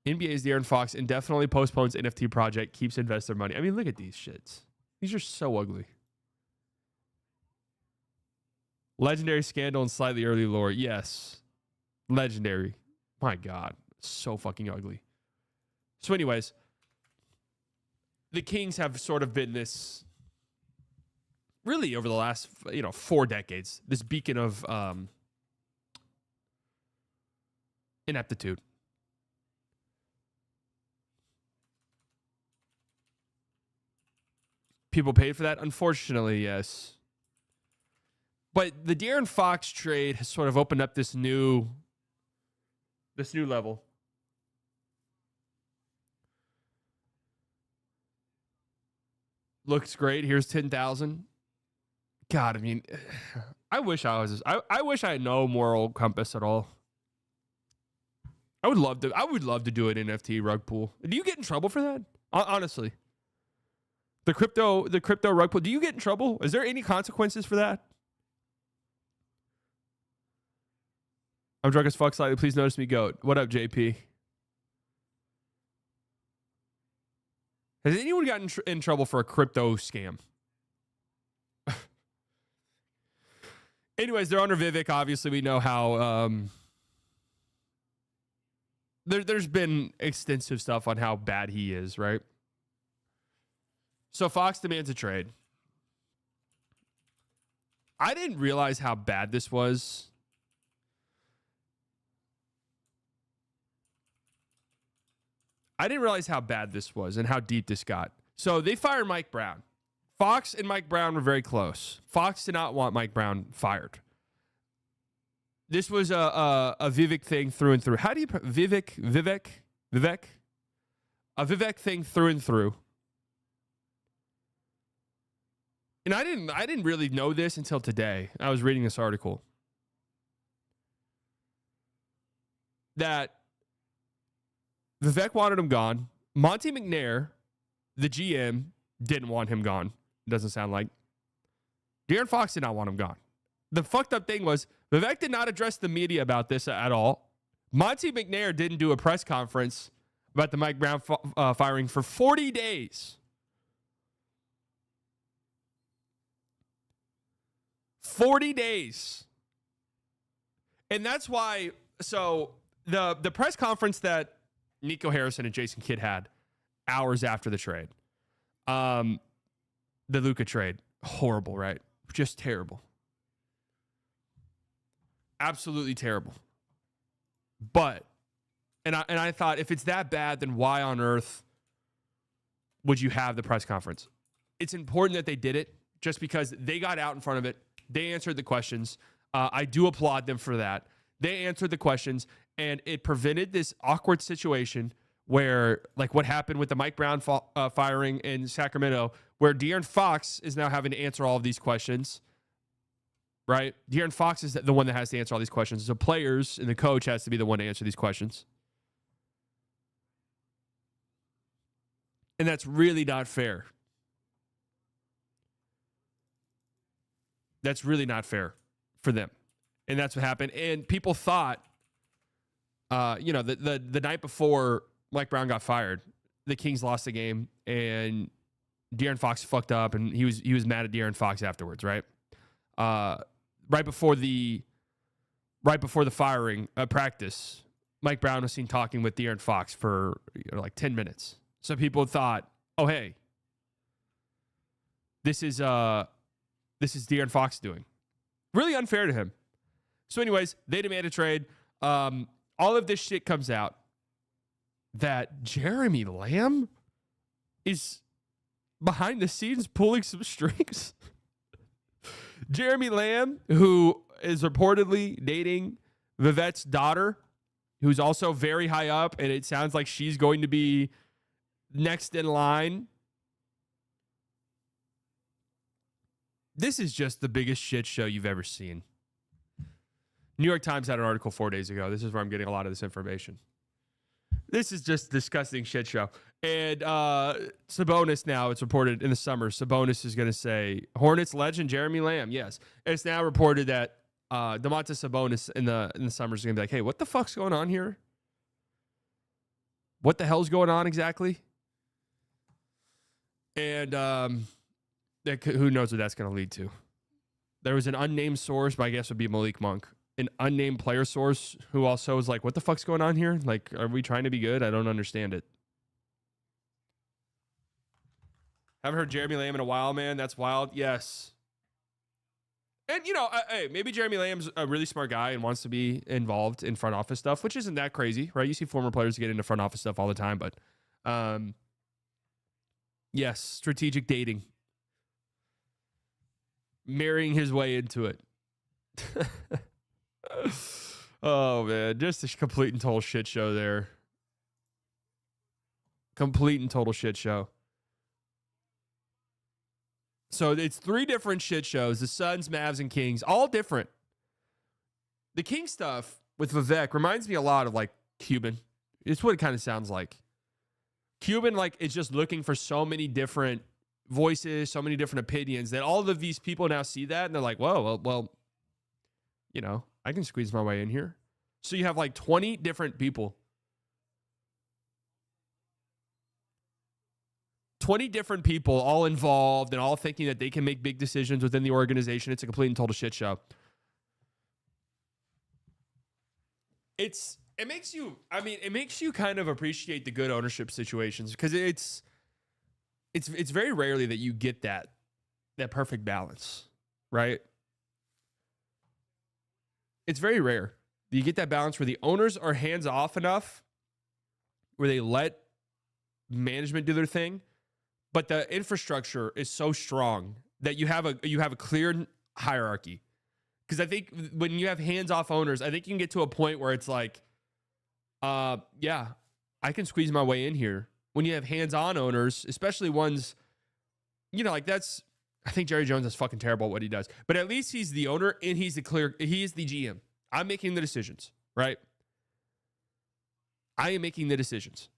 NBA's De'Aaron Fox indefinitely postpones NFT project, keeps investor money. I mean, look at these shits. These are so ugly. Legendary scandal and slightly early lore. Yes. Legendary. My God. So fucking ugly. So anyways, the Kings have sort of been this, really over the last 4 decades, this beacon of ineptitude. People paid for that? Unfortunately, yes. But the De'Aaron Fox trade has sort of opened up this new level. Looks great. Here's 10,000. God, I mean, I wish I had no moral compass at all. I would love to do an NFT rug pool. Do you get in trouble for that? Honestly. The crypto rug pool. Do you get in trouble? Is there any consequences for that? I'm drunk as fuck slightly. Please notice me, goat. What up, JP? Has anyone gotten in trouble for a crypto scam? Anyways, they're under Vivek. Obviously, we know how there's been extensive stuff on how bad he is, right? So Fox demands a trade. I didn't realize how bad this was. I didn't realize how bad this was and how deep this got. So they fired Mike Brown. Fox and Mike Brown were very close. Fox did not want Mike Brown fired. This was a Vivek thing through and through. How do you Vivek? A Vivek thing through and through. And I didn't really know this until today. I was reading this article that Vivek wanted him gone. Monty McNair, the GM, didn't want him gone. Doesn't sound like. De'Aaron Fox did not want him gone. The fucked up thing was Vivek did not address the media about this at all. Monty McNair didn't do a press conference about the Mike Brown firing for 40 days. 40 days. And that's why, so the press conference that Nico Harrison and Jason Kidd had hours after the trade, the Luka trade, horrible, right? Just terrible. Absolutely terrible. But, and I thought, if it's that bad, then why on earth would you have the press conference? It's important that they did it just because they got out in front of it. They answered the questions. I do applaud them for that. They answered the questions, And it prevented this awkward situation where, like what happened with the Mike Brown firing in Sacramento, where De'Aaron Fox is now having to answer all of these questions, right? De'Aaron Fox is the one that has to answer all these questions. So players and the coach has to be the one to answer these questions. And that's really not fair. That's really not fair for them. And that's what happened. And people thought, the night before Mike Brown got fired, the Kings lost the game, and De'Aaron Fox fucked up, and he was mad at De'Aaron Fox afterwards, right? Right before the firing practice, Mike Brown was seen talking with De'Aaron Fox for like 10 minutes. So people thought, oh hey, this is De'Aaron Fox doing. Really unfair to him. So anyways, they demand a trade. All of this shit comes out that Jeremy Lamb is behind the scenes pulling some strings. Jeremy Lamb, who is reportedly dating Vivek's daughter, who's also very high up, and it sounds like she's going to be next in line. This is just the biggest shit show you've ever seen. New York Times had an article 4 days ago. This is where I'm getting a lot of this information. This is just a disgusting shit show. And Sabonis now, it's reported in the summer, Sabonis is going to say, Hornets legend Jeremy Lamb, yes. And it's now reported that Domantas Sabonis in the summer is going to be like, hey, what the fuck's going on here? What the hell's going on exactly? And who knows what that's going to lead to. There was an unnamed source, but I guess it would be Malik Monk. An unnamed player source who also was like, what the fuck's going on here? Like, are we trying to be good? I don't understand it. Haven't heard Jeremy Lamb in a while, man. That's wild. Yes. And, hey, maybe Jeremy Lamb's a really smart guy and wants to be involved in front office stuff, which isn't that crazy, right? You see former players get into front office stuff all the time, but yes, strategic dating. Marrying his way into it. Oh, man. Just a complete and total shit show there. Complete and total shit show. So it's 3 different shit shows. The Suns, Mavs, and Kings. All different. The King stuff with Vivek reminds me a lot of, like, Cuban. It's what it kind of sounds like. Cuban, like, is just looking for so many different voices, so many different opinions that all of these people now see that and they're like, whoa, well, I can squeeze my way in here. So you have like 20 different people. 20 different people all involved and all thinking that they can make big decisions within the organization. It's a complete and total shit show. It makes you kind of appreciate the good ownership situations because it's very rarely that you get that perfect balance, right? It's very rare that you get that balance where the owners are hands off enough, where they let management do their thing, but the infrastructure is so strong that you have a clear hierarchy. Because I think when you have hands off owners, I think you can get to a point where it's like, yeah, I can squeeze my way in here. When you have hands-on owners, especially ones, like that's, I think Jerry Jones is fucking terrible at what he does. But at least he's the owner and he is the GM. I'm making the decisions, right? I am making the decisions.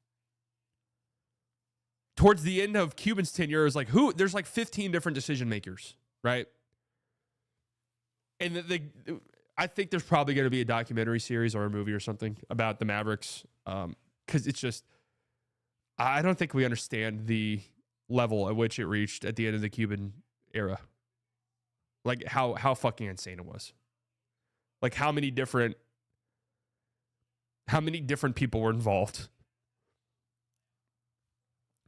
Towards the end of Cuban's tenure, is like there's like 15 different decision makers, right? And I think there's probably going to be a documentary series or a movie or something about the Mavericks, because it's just, I don't think we understand the level at which it reached at the end of the Cuban era. Like how fucking insane it was. Like how many different people were involved.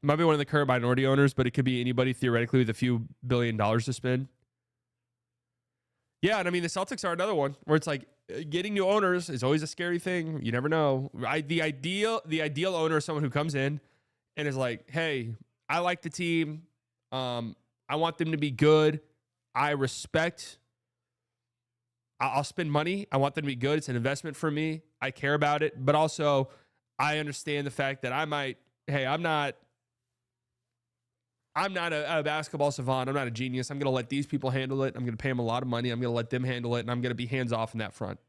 Might be one of the current minority owners, but it could be anybody theoretically with a few $1 billion to spend. Yeah, and I mean the Celtics are another one where it's like getting new owners is always a scary thing. You never know. The ideal owner is someone who comes in and is like, hey, I like the team. I want them to be good. I respect I'll spend money. I want them to be good. It's an investment for me. I care about it. But also, I understand the fact that I'm not a basketball savant. I'm not a genius. I'm going to let these people handle it. I'm going to pay them a lot of money. I'm going to let them handle it. And I'm going to be hands off in that front.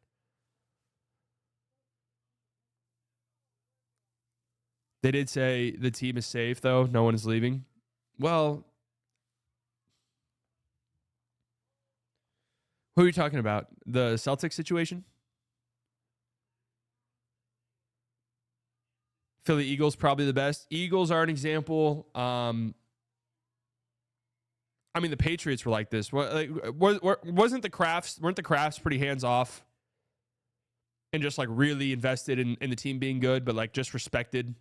They did say the team is safe, though. No one is leaving. Well, who are you talking about? The Celtics situation? Philly Eagles, probably the best. Eagles are an example. I mean, the Patriots were like this. Weren't the Crafts pretty hands off and just like really invested in the team being good, but like just respected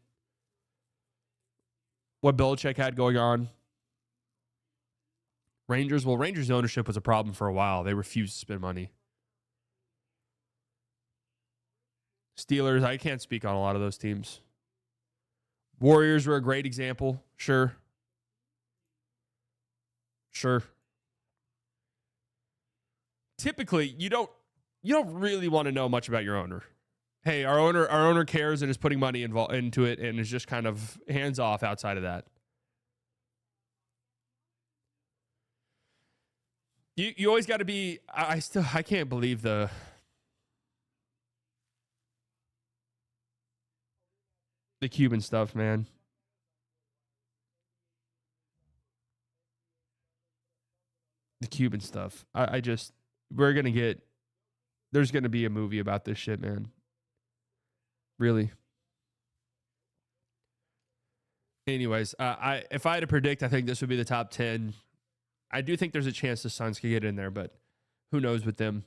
what Belichick had going on? Rangers ownership was a problem for a while. They refused to spend money. Steelers, I can't speak on a lot of those teams. Warriors were a great example. Sure. Typically, you don't really want to know much about your owner. Hey, our owner cares and is putting money into it and is just kind of hands off outside of that. You always got to be. I can't believe the Cuban stuff, man. The Cuban stuff. There's going to be a movie about this shit, man. Really. Anyways, if I had to predict, I think this would be the top 10. I do think there's a chance the Suns could get in there, but who knows with them.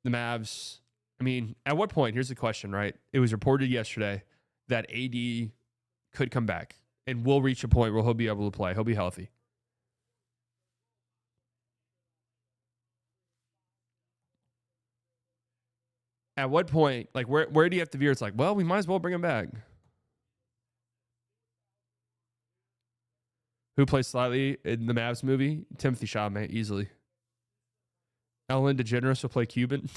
The Mavs, I mean, at what point, here's the question, right? It was reported yesterday that AD could come back and will reach a point where he'll be able to play. He'll be healthy. At what point, like, where do you have to veer? It's like, well, we might as well bring him back. Who plays slightly in the Mavs movie? Timothy Chalamet, easily. Ellen DeGeneres will play Cuban.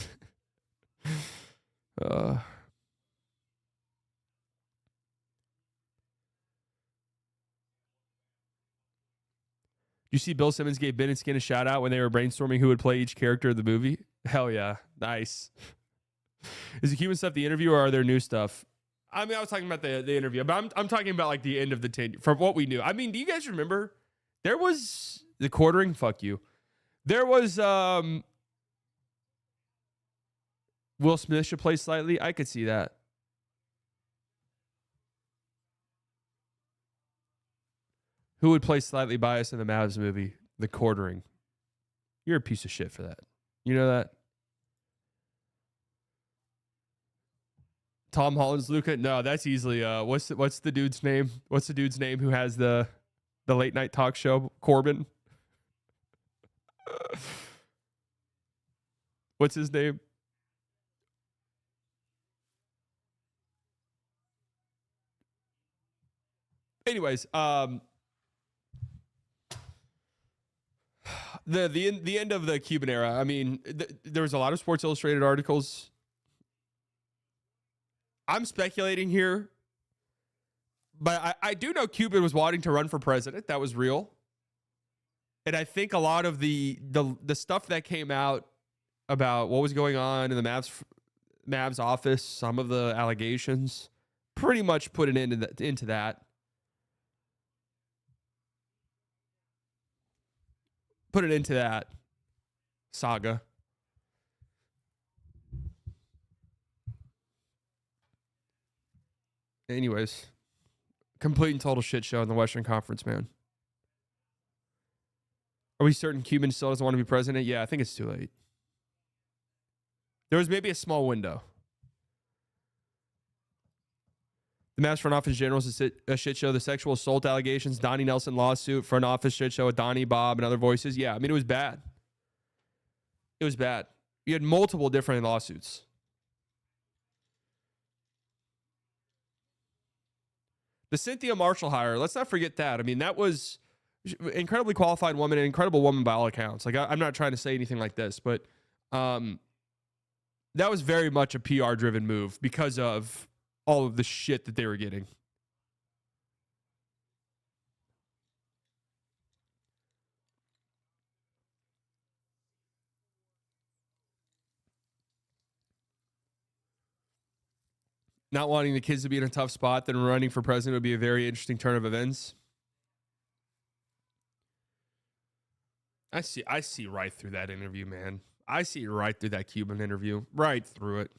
You see Bill Simmons gave Ben and Skin a shout out when they were brainstorming who would play each character of the movie? Hell yeah. Nice. Is the Cuban stuff the interview or are there new stuff? I mean, I was talking about the interview, but I'm talking about like the end of the 10 from what we knew. I mean, do you guys remember there was the quartering? Fuck you. There was Will Smith should play slightly. I could see that. Who would play slightly biased in the Mavs movie? The quartering. You're a piece of shit for that. You know that? Tom Holland's Luka? No, that's easily what's the dude's name? What's the dude's name who has the late night talk show? Corbin. What's his name? Anyways, the end of the Cuban era. I mean, there was a lot of Sports Illustrated articles. I'm speculating here, but I do know Cuban was wanting to run for president. That was real. And I think a lot of the stuff that came out about what was going on in the Mavs office, some of the allegations, pretty much put an end into that. Put it into that saga. Anyways, complete and total shit show in the Western Conference, man. Are we certain Cuban still doesn't want to be president? Yeah, I think it's too late. There was maybe a small window. The Mavs front office general is a shit show. The sexual assault allegations, Donnie Nelson lawsuit, front office shit show with Donnie, Bob, and other voices. Yeah, I mean, it was bad. It was bad. You had multiple different lawsuits. The Cynthia Marshall hire, let's not forget that. I mean, that was incredibly qualified woman, an incredible woman by all accounts. Like, I'm not trying to say anything like this, but That was very much a PR driven move because of all of the shit that they were getting. Not wanting the kids to be in a tough spot, then running for president would be a very interesting turn of events. I see right through that interview, man. I see right through that Cuban interview. Right through it.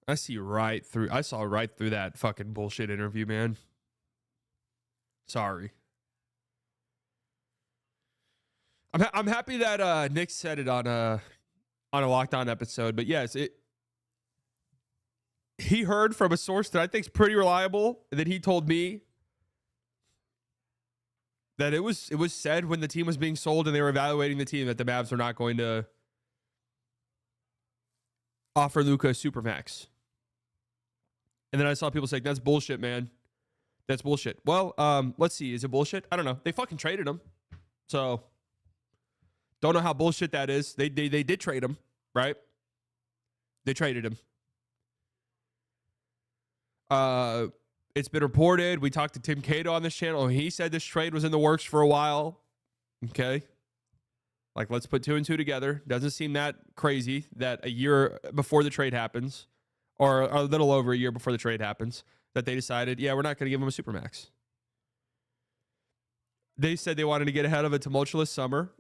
I saw right through that fucking bullshit interview, man. Sorry. I'm happy that Nick said it on a Lockdown episode, but yes, he heard from a source that I think is pretty reliable that he told me that it was said when the team was being sold and they were evaluating the team that the Mavs were not going to offer Luka a supermax. And then I saw people saying, that's bullshit, man. That's bullshit. Well, let's see. Is it bullshit? I don't know. They fucking traded him. So, don't know how bullshit that is. They did trade him, right? They traded him. It's been reported. We talked to Tim Cato on this channel. He said this trade was in the works for a while. Okay. Like, let's put 2 and 2 together. Doesn't seem that crazy that a year before the trade happens, or a little over a year before the trade happens, that they decided, yeah, we're not going to give him a supermax. They said they wanted to get ahead of a tumultuous summer.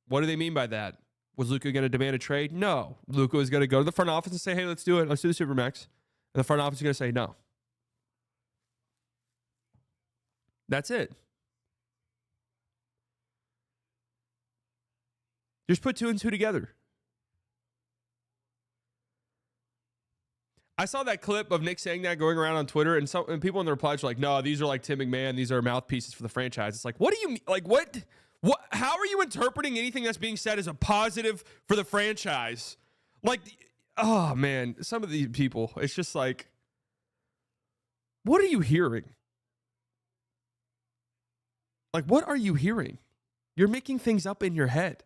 What do they mean by that? Was Luka going to demand a trade? No. Luka was going to go to the front office and say, hey, let's do it. Let's do the supermax. And the front office is going to say no. That's it. Just put 2 and 2 together. I saw that clip of Nick saying that going around on Twitter, and people in the replies were like, no, these are like Tim McMahon. These are mouthpieces for the franchise. It's like, what do you mean? Like, what? How are you interpreting anything that's being said as a positive for the franchise? Like, oh, man, some of these people, it's just like, what are you hearing? Like, what are you hearing? You're making things up in your head.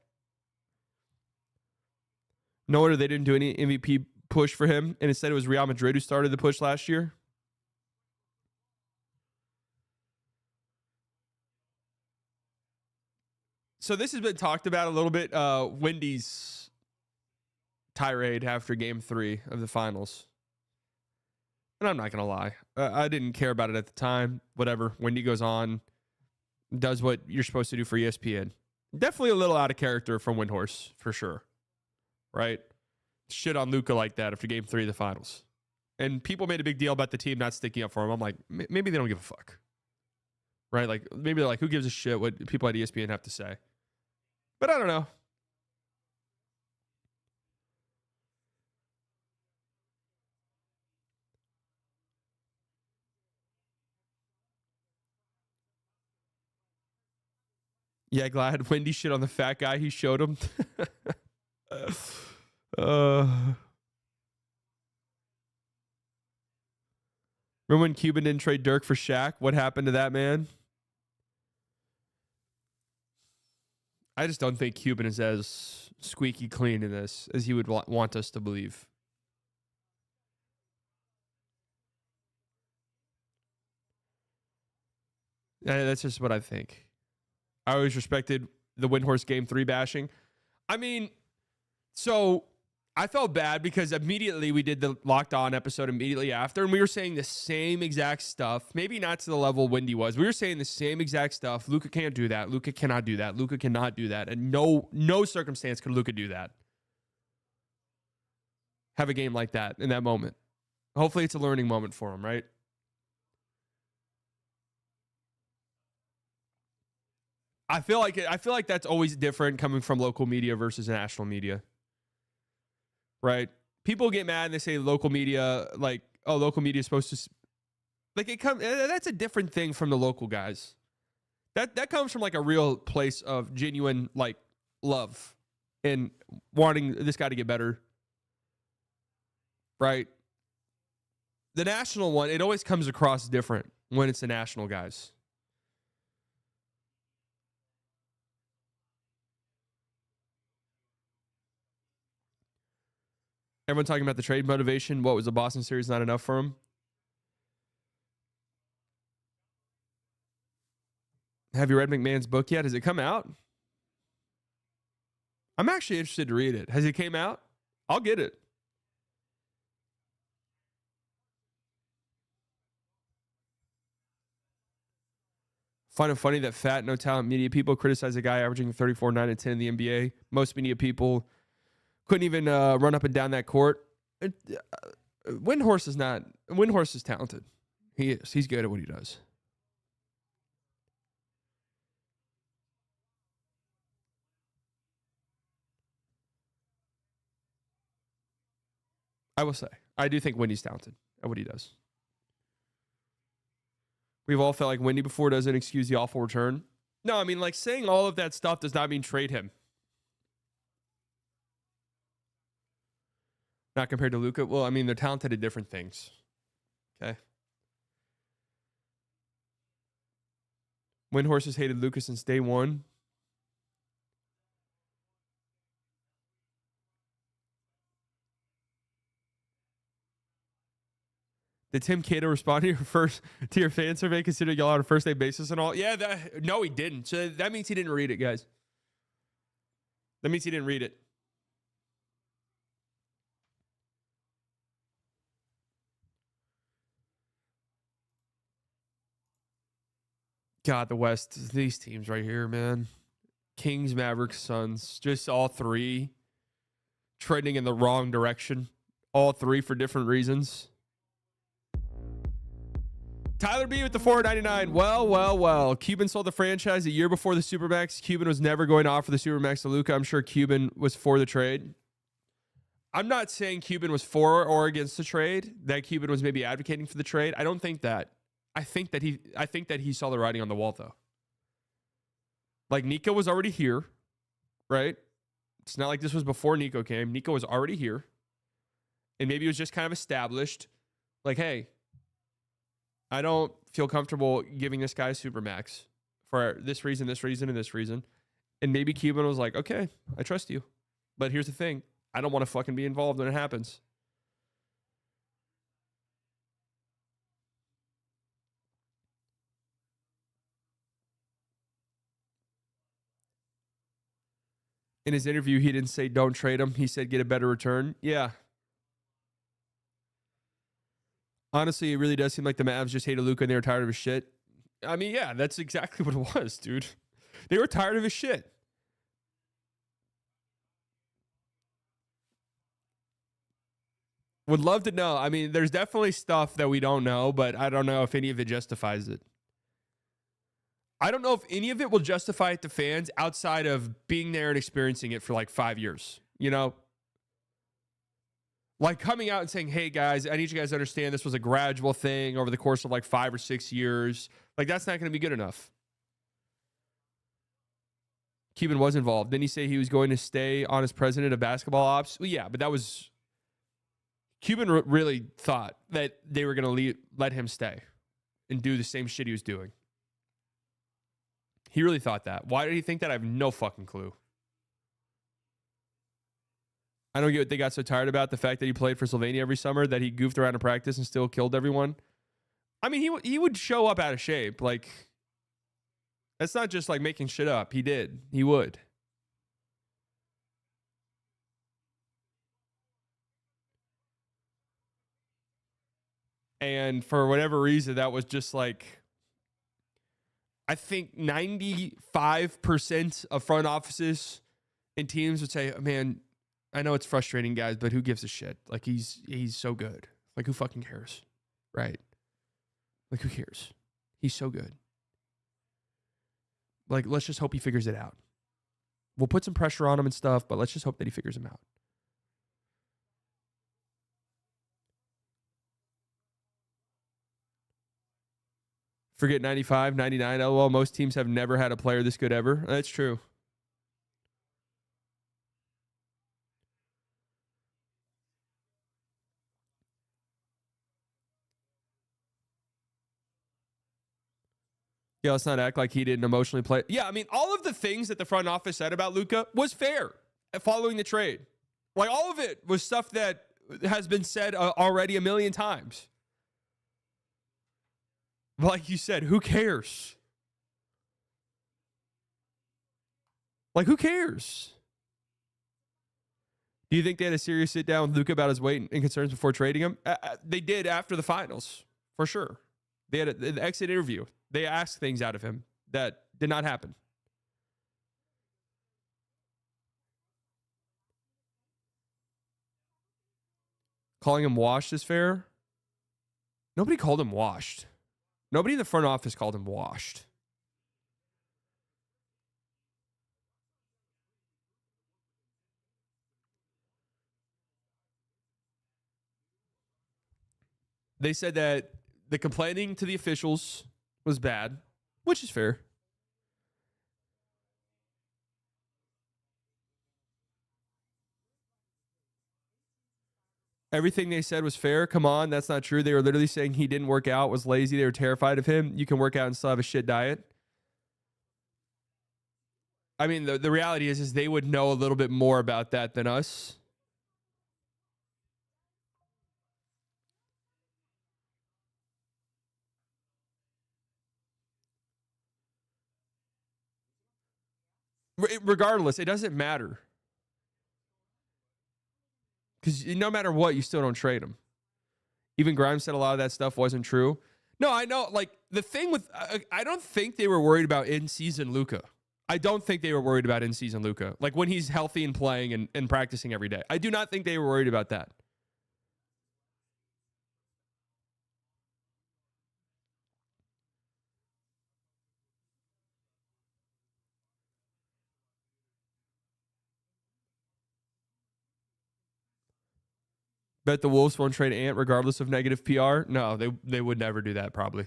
No wonder they didn't do any MVP push for him, and instead it was Real Madrid who started the push last year. So this has been talked about a little bit. Wendy's tirade after Game 3 of the finals. And I'm not going to lie. I didn't care about it at the time. Whatever. Wendy goes on, does what you're supposed to do for ESPN. Definitely a little out of character from Windhorse, for sure. Right? Shit on Luka like that after Game 3 of the finals. And people made a big deal about the team not sticking up for him. I'm like, maybe they don't give a fuck. Right? Like, maybe they're like, who gives a shit what people at ESPN have to say? But I don't know. Yeah, glad Wendy shit on the fat guy he showed him. Remember when Cuban didn't trade Dirk for Shaq? What happened to that man? I just don't think Cuban is as squeaky clean in this as he would want us to believe. That's just what I think. I always respected the Windhorse Game 3 bashing. I mean, so I felt bad because immediately we did the Locked On episode immediately after, and we were saying the same exact stuff. Maybe not to the level Wendy was. We were saying the same exact stuff. Luka can't do that. Luka cannot do that. Luka cannot do that. And no circumstance could Luka do that. Have a game like that in that moment. Hopefully it's a learning moment for him, right? I feel like that's always different coming from local media versus national media. Right? People get mad and they say local media, like, oh, local media is supposed to, like, that's a different thing from the local guys. That comes from like a real place of genuine like love and wanting this guy to get better. Right? The national one, it always comes across different when it's the national guys. Everyone talking about the trade motivation. What was the Boston series not enough for him? Have you read McMahon's book yet? Has it come out? I'm actually interested to read it. Has it came out? I'll get it. Find it funny that fat, no talent media people criticize a guy averaging 34, 9, and 10 in the NBA. Most media people couldn't even run up and down that court. Windhorse is talented. He is. He's good at what he does. I will say, I do think Wendy's talented at what he does. We've all felt like Wendy before. Doesn't excuse the awful return. No, I mean, like, saying all of that stuff does not mean trade him. Not compared to Luka. Well, I mean, they're talented at different things. Okay. Windhorse has hated Luka since day one. Did Tim Cato respond to your fan survey, considering y'all on a first name basis and all? Yeah, no, he didn't. So that means he didn't read it, guys. That means he didn't read it. God, the West, these teams right here, man. Kings, Mavericks, Suns, just all three trending in the wrong direction. All three for different reasons. Tyler B with the $4.99. Well. Cuban sold the franchise a year before the Supermax. Cuban was never going to offer the Supermax to Luka. I'm sure Cuban was for the trade. I'm not saying Cuban was for or against the trade. That Cuban was maybe advocating for the trade. I don't think that. I think that he saw the writing on the wall, though. Like, Nico was already here, right? It's not like this was before Nico came. Nico was already here. And maybe it was just kind of established. Like, hey, I don't feel comfortable giving this guy a Supermax for this reason, and this reason. And maybe Cuban was like, okay, I trust you. But here's the thing. I don't want to fucking be involved when it happens. In his interview, he didn't say don't trade him. He said get a better return. Yeah. Honestly, it really does seem like the Mavs just hated Luka and they were tired of his shit. I mean, yeah, that's exactly what it was, dude. They were tired of his shit. Would love to know. I mean, there's definitely stuff that we don't know, but I don't know if any of it justifies it. I don't know if any of it will justify it to fans outside of being there and experiencing it for like 5 years, you know? Like coming out and saying, hey guys, I need you guys to understand this was a gradual thing over the course of like 5 or 6 years. Like that's not going to be good enough. Cuban was involved. Didn't he say he was going to stay on as president of basketball ops? Well, yeah, but that was... Cuban really thought that they were going to let him stay and do the same shit he was doing. He really thought that. Why did he think that? I have no fucking clue. I don't get what they got so tired about. The fact that he played for Sylvania every summer, that he goofed around in practice and still killed everyone. I mean, he would show up out of shape. Like, that's not just like making shit up. He did. He would. And for whatever reason, that was just like, I think 95% of front offices and teams would say, man, I know it's frustrating, guys, but who gives a shit? Like, he's so good. Like, who fucking cares? Right? Like, who cares? He's so good. Like, let's just hope he figures it out. We'll put some pressure on him and stuff, but let's just hope that he figures him out. Forget 95, 99. LOL, most teams have never had a player this good ever. That's true. Yeah, let's not act like he didn't emotionally play. Yeah, I mean, all of the things that the front office said about Luka was fair following the trade. Like, all of it was stuff that has been said already a million times. Like you said, who cares? Like, who cares? Do you think they had a serious sit down with Luka about his weight and concerns before trading him? They did after the finals, for sure. They had an exit interview. They asked things out of him that did not happen. Calling him washed is fair? Nobody called him washed. Nobody in the front office called him washed. They said that the complaining to the officials was bad, which is fair. Everything they said was fair. Come on, that's not true. They were literally saying he didn't work out, was lazy. They were terrified of him. You can work out and still have a shit diet. I mean, the reality is they would know a little bit more about that than us. Regardless, it doesn't matter. Because no matter what, you still don't trade him. Even Grimes said a lot of that stuff wasn't true. No, I know. Like, the thing with, I don't think they were worried about in-season Luka. I don't think they were worried about in-season Luka. Like, when he's healthy and playing and practicing every day. I do not think they were worried about that. Bet the Wolves won't trade Ant regardless of negative PR? No, they would never do that, probably.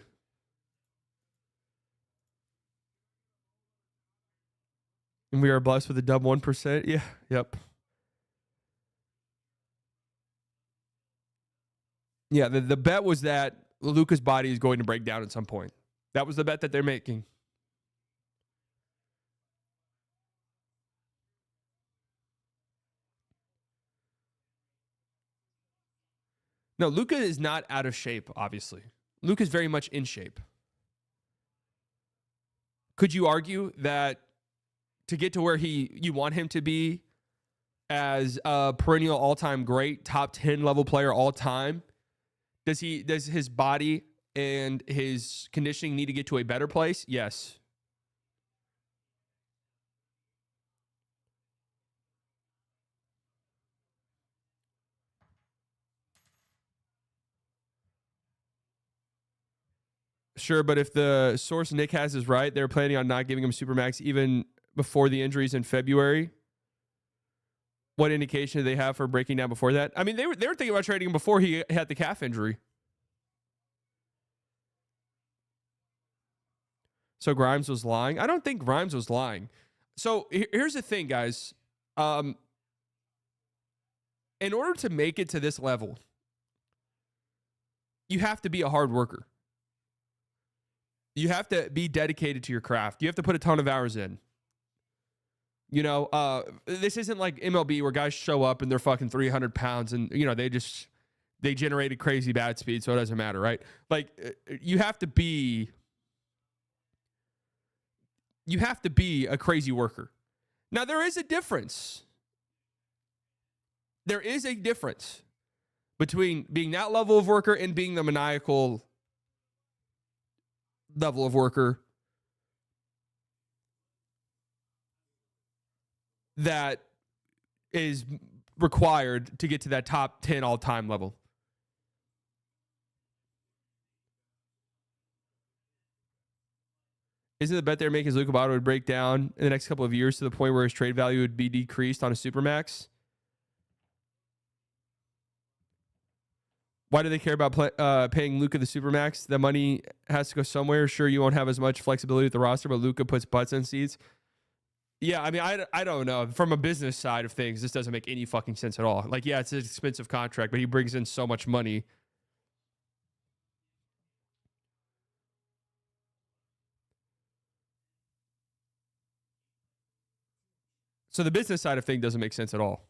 And we are blessed with a dub 1%. Yeah, yep. Yeah, the bet was that Luka's body is going to break down at some point. That was the bet that they're making. No, Luka is not out of shape, obviously. Luka is very much in shape. Could you argue that to get to where you want him to be as a perennial all-time great, top 10 level player all time, does his body and his conditioning need to get to a better place? Yes. Sure, but if the source Nick has is right, they're planning on not giving him Supermax even before the injuries in February. What indication do they have for breaking down before that? I mean, they were thinking about trading him before he had the calf injury. So Grimes was lying? I don't think Grimes was lying. So here's the thing, guys. In order to make it to this level, you have to be a hard worker. You have to be dedicated to your craft. You have to put a ton of hours in. You know, this isn't like MLB where guys show up and they're fucking 300 pounds and, you know, they generated crazy bat speed, so it doesn't matter, right? Like, you have to be a crazy worker. Now, there is a difference. There is a difference between being that level of worker and being the maniacal level of worker that is required to get to that top 10 all-time level. Isn't the bet they're making is Luka Botto would break down in the next couple of years to the point where his trade value would be decreased on a Supermax? Why do they care about paying Luka the Supermax? The money has to go somewhere. Sure, you won't have as much flexibility with the roster, but Luka puts butts in seats. Yeah, I mean, I don't know. From a business side of things, this doesn't make any fucking sense at all. Like, yeah, it's an expensive contract, but he brings in so much money. So the business side of things doesn't make sense at all.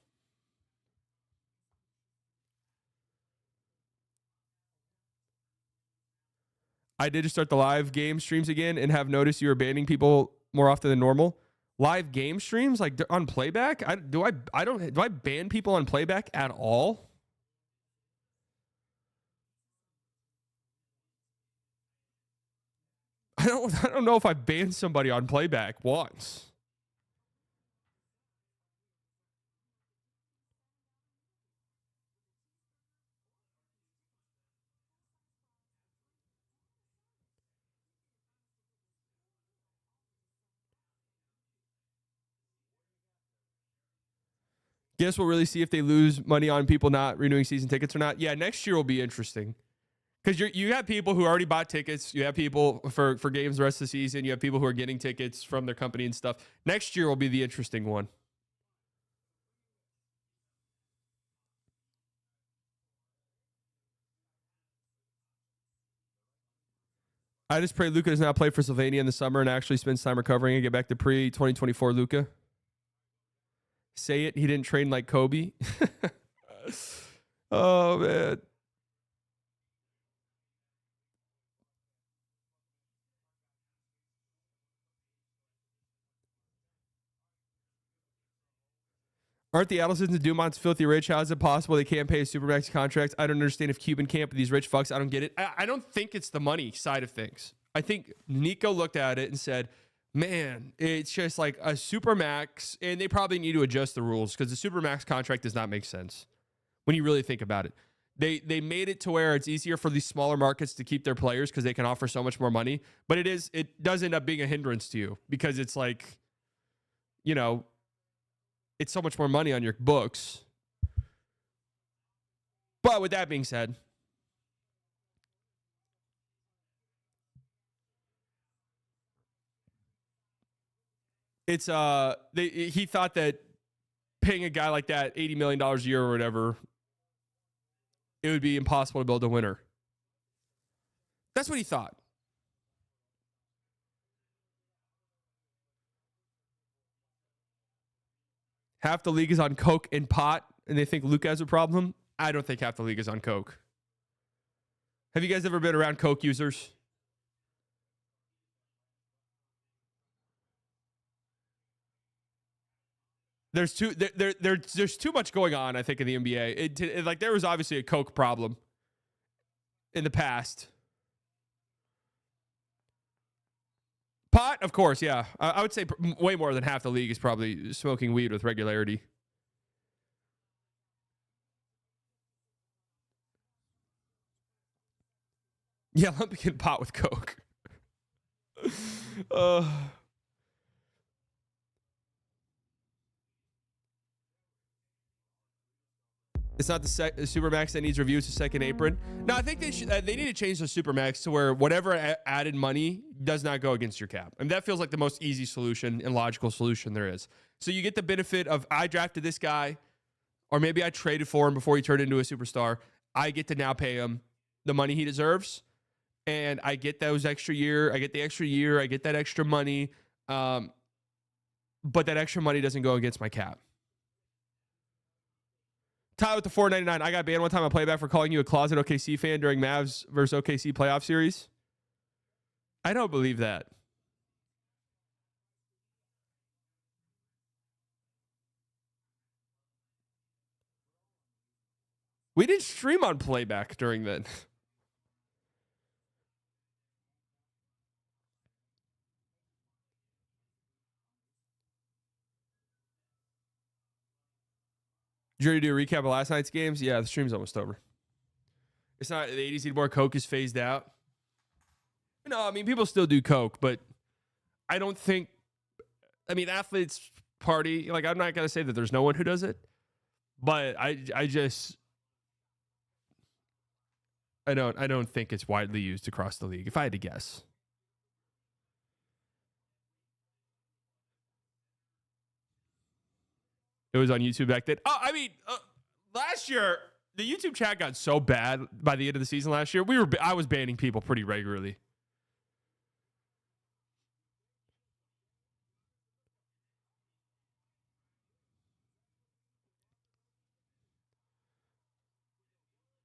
I did just start the live game streams again and have noticed you are banning people more often than normal. Live game streams, like on playback? Do I ban people on playback at all? I don't know if I banned somebody on playback once. Guess we'll really see if they lose money on people not renewing season tickets or not. Yeah, next year will be interesting. Because you have people who already bought tickets. You have people for games the rest of the season. You have people who are getting tickets from their company and stuff. Next year will be the interesting one. I just pray Luka does not play for Sylvania in the summer and actually spends time recovering and get back to pre-2024 Luka. Say it. He didn't train like Kobe. Oh, man. Aren't the Adelsons and Dumonts filthy rich? How is it possible they can't pay a Supermax contract? I don't understand if Cuban can't, but these rich fucks, I don't get it. I don't think it's the money side of things. I think Nico looked at it and said, man, it's just like a Supermax, and they probably need to adjust the rules because the Supermax contract does not make sense when you really think about it. They made it to where it's easier for these smaller markets to keep their players because they can offer so much more money, but it does end up being a hindrance to you because it's like, you know, it's so much more money on your books. But with that being said, it's he thought that paying a guy like that $80 million a year or whatever, it would be impossible to build a winner. That's what he thought. Half the league is on coke and pot, and they think Luka has a problem. I don't think half the league is on coke. Have you guys ever been around coke users? There's too much going on, I think, in the NBA. Like there was obviously a coke problem in the past. Pot, of course, yeah. I would say way more than half the league is probably smoking weed with regularity. Yeah, lumping pot with coke. It's not the Supermax that needs review. It's the second apron. No, I think they need to change the Supermax to where whatever added money does not go against your cap. And that feels like the most easy solution and logical solution there is. So you get the benefit of I drafted this guy, or maybe I traded for him before he turned into a superstar. I get to now pay him the money he deserves. And I get those extra year. I get the extra year. I get that extra money. But that extra money doesn't go against my cap. Ty with the $4.99. I got banned one time on playback for calling you a closet OKC fan during Mavs versus OKC playoff series. I don't believe that. We did stream on playback during that. Did you already do a recap of last night's games? Yeah, the stream's almost over. It's not, the 80s need more coke is phased out. No, I mean, people still do coke, but I don't think, I mean, athletes party. Like, I'm not going to say that there's no one who does it, but I don't think it's widely used across the league, if I had to guess. It was on YouTube back then. Oh, I mean, last year, the YouTube chat got so bad by the end of the season last year. I was banning people pretty regularly.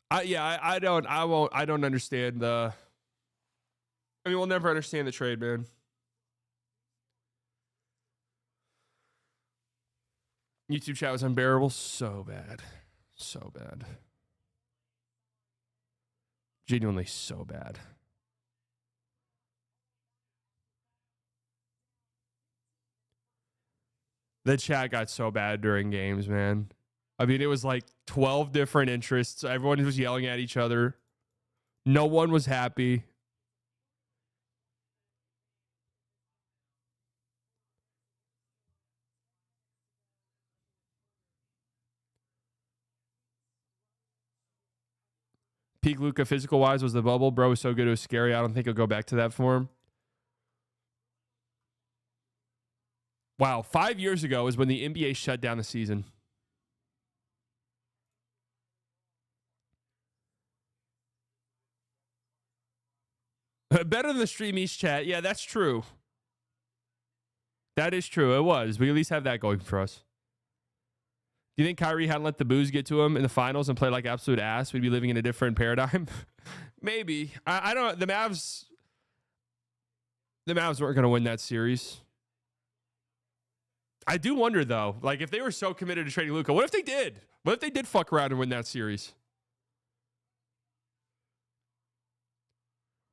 I don't understand the. I mean, we'll never understand the trade, man. YouTube chat was unbearable. So bad. So bad. Genuinely so bad. The chat got so bad during games, man. I mean, it was like 12 different interests. Everyone was yelling at each other. No one was happy. Peak Luka physical wise was the bubble. Bro was so good it was scary. I don't think he'll go back to that form. Wow, 5 years ago is when the NBA shut down the season. Better than the Stream East chat. Yeah, that's true. That is true. It was. We at least have that going for us. Do you think Kyrie hadn't let the booze get to him in the finals and play like absolute ass? We'd be living in a different paradigm. Maybe. I don't. The Mavs weren't going to win that series. I do wonder though, like if they were so committed to trading Luka, what if they did? What if they did fuck around and win that series?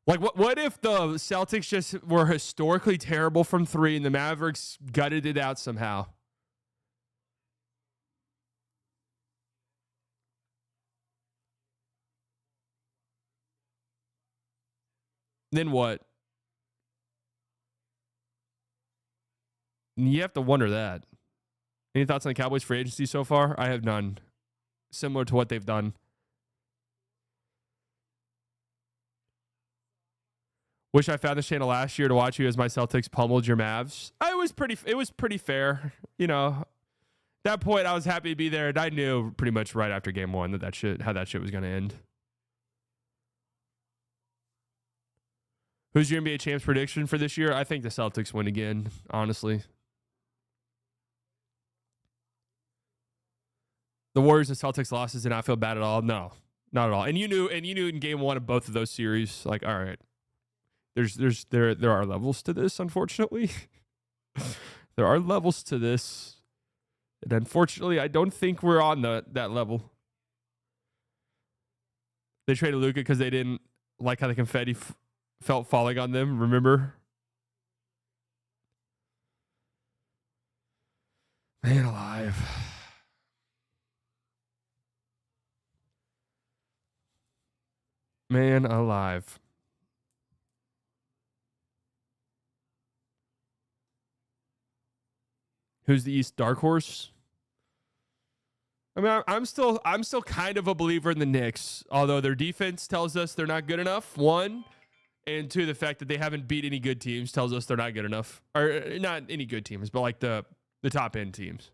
Like what if the Celtics just were historically terrible from three and the Mavericks gutted it out somehow? Then what? You have to wonder that. Any thoughts on the Cowboys free agency so far? I have none. Similar to what they've done. Wish I found this channel last year to watch you as my Celtics pummeled your Mavs. It was pretty fair. You know, that point I was happy to be there, and I knew pretty much right after game one how that shit was going to end. Who's your NBA champs prediction for this year? I think the Celtics win again, honestly. The Warriors and Celtics losses did not feel bad at all. No, not at all. And you knew in game one of both of those series, like, all right, there are levels to this, unfortunately. There are levels to this. And unfortunately, I don't think we're on that level. They traded Luka because they didn't like how the confetti felt falling on them, remember? Man alive. Man alive. Who's the East dark horse? I mean, I'm still kind of a believer in the Knicks, although their defense tells us they're not good enough. One, and two, the fact that they haven't beat any good teams tells us they're not good enough, or not any good teams, but like the top end teams.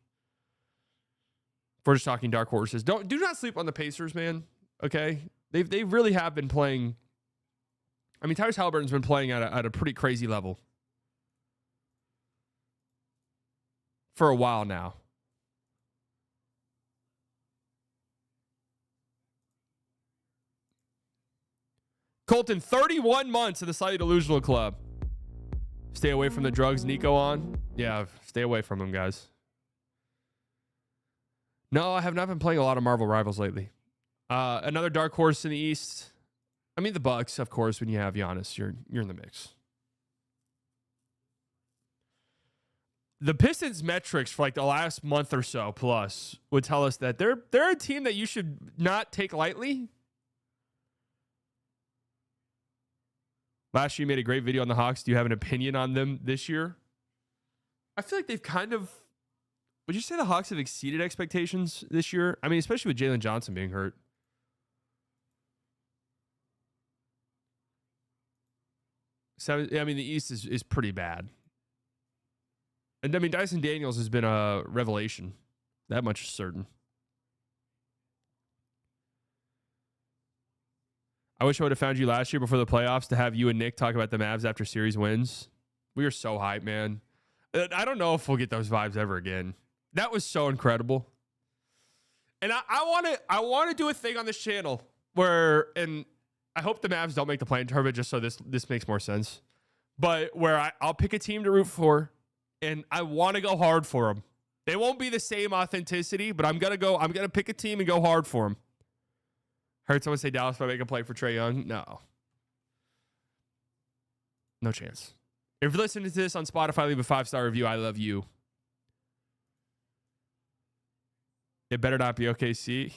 If we're just talking dark horses, do not sleep on the Pacers, man. Okay, they really have been playing. I mean, Tyrese Halliburton's been playing at a pretty crazy level for a while now. Colton, 31 months in the slightly delusional club. Stay away from the drugs, Nico on. Yeah, stay away from them, guys. No, I have not been playing a lot of Marvel Rivals lately. Another dark horse in the East. I mean, the Bucks, of course. When you have Giannis, you're in the mix. The Pistons metrics for like the last month or so plus would tell us that they're a team that you should not take lightly. Last year you made a great video on the Hawks. Do you have an opinion on them this year? I feel like they've kind of... Would you say the Hawks have exceeded expectations this year? I mean, especially with Jalen Johnson being hurt. So, I mean, the East is pretty bad. And I mean, Dyson Daniels has been a revelation. That much is certain. I wish I would have found you last year before the playoffs to have you and Nick talk about the Mavs after series wins. We are so hyped, man. I don't know if we'll get those vibes ever again. That was so incredible. And I want to do a thing on this channel. and I hope the Mavs don't make the play-in tournament just so this makes more sense. But where I'll pick a team to root for, and I want to go hard for them. It won't be the same authenticity, but I'm gonna pick a team and go hard for them. Heard someone say Dallas might make a play for Trae Young. No chance. If you're listening to this on Spotify, leave a 5-star review. I love you. It better not be OKC.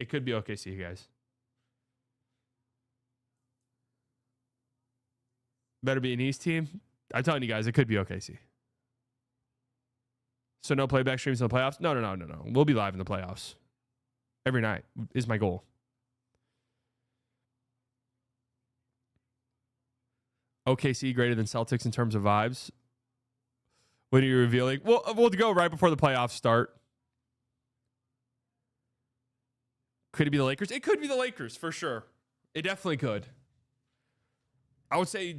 It could be OKC, guys. Better be an East team. I'm telling you guys, it could be OKC. So no playback streams in the playoffs? No. We'll be live in the playoffs. Every night is my goal. OKC greater than Celtics in terms of vibes. What are you revealing? We'll go right before the playoffs start. Could it be the Lakers? It could be the Lakers for sure. It definitely could. I would say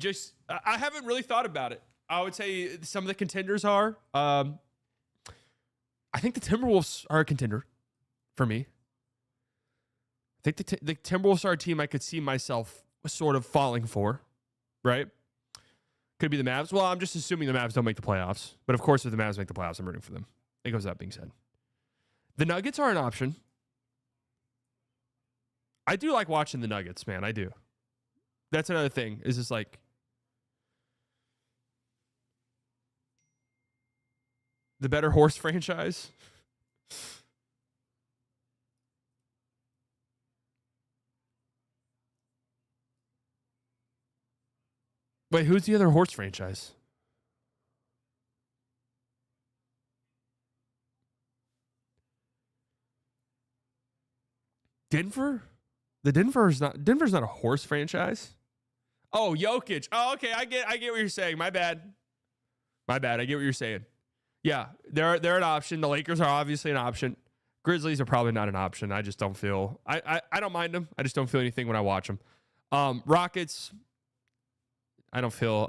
I haven't really thought about it. I would say some of the contenders are. I think the Timberwolves are a contender for me. I think the Timberwolves are a team I could see myself sort of falling for, right? Could be the Mavs. Well, I'm just assuming the Mavs don't make the playoffs. But of course, if the Mavs make the playoffs, I'm rooting for them. It goes without being said. The Nuggets are an option. I do like watching the Nuggets, man. I do. That's another thing. Is just like the better horse franchise. Wait, who's the other horse franchise? Denver? Denver's not a horse franchise. Oh, Jokic. Oh, okay. I get what you're saying. My bad. I get what you're saying. Yeah, they're an option. The Lakers are obviously an option. Grizzlies are probably not an option. I just don't feel I don't mind them. I just don't feel anything when I watch them. Rockets. I don't feel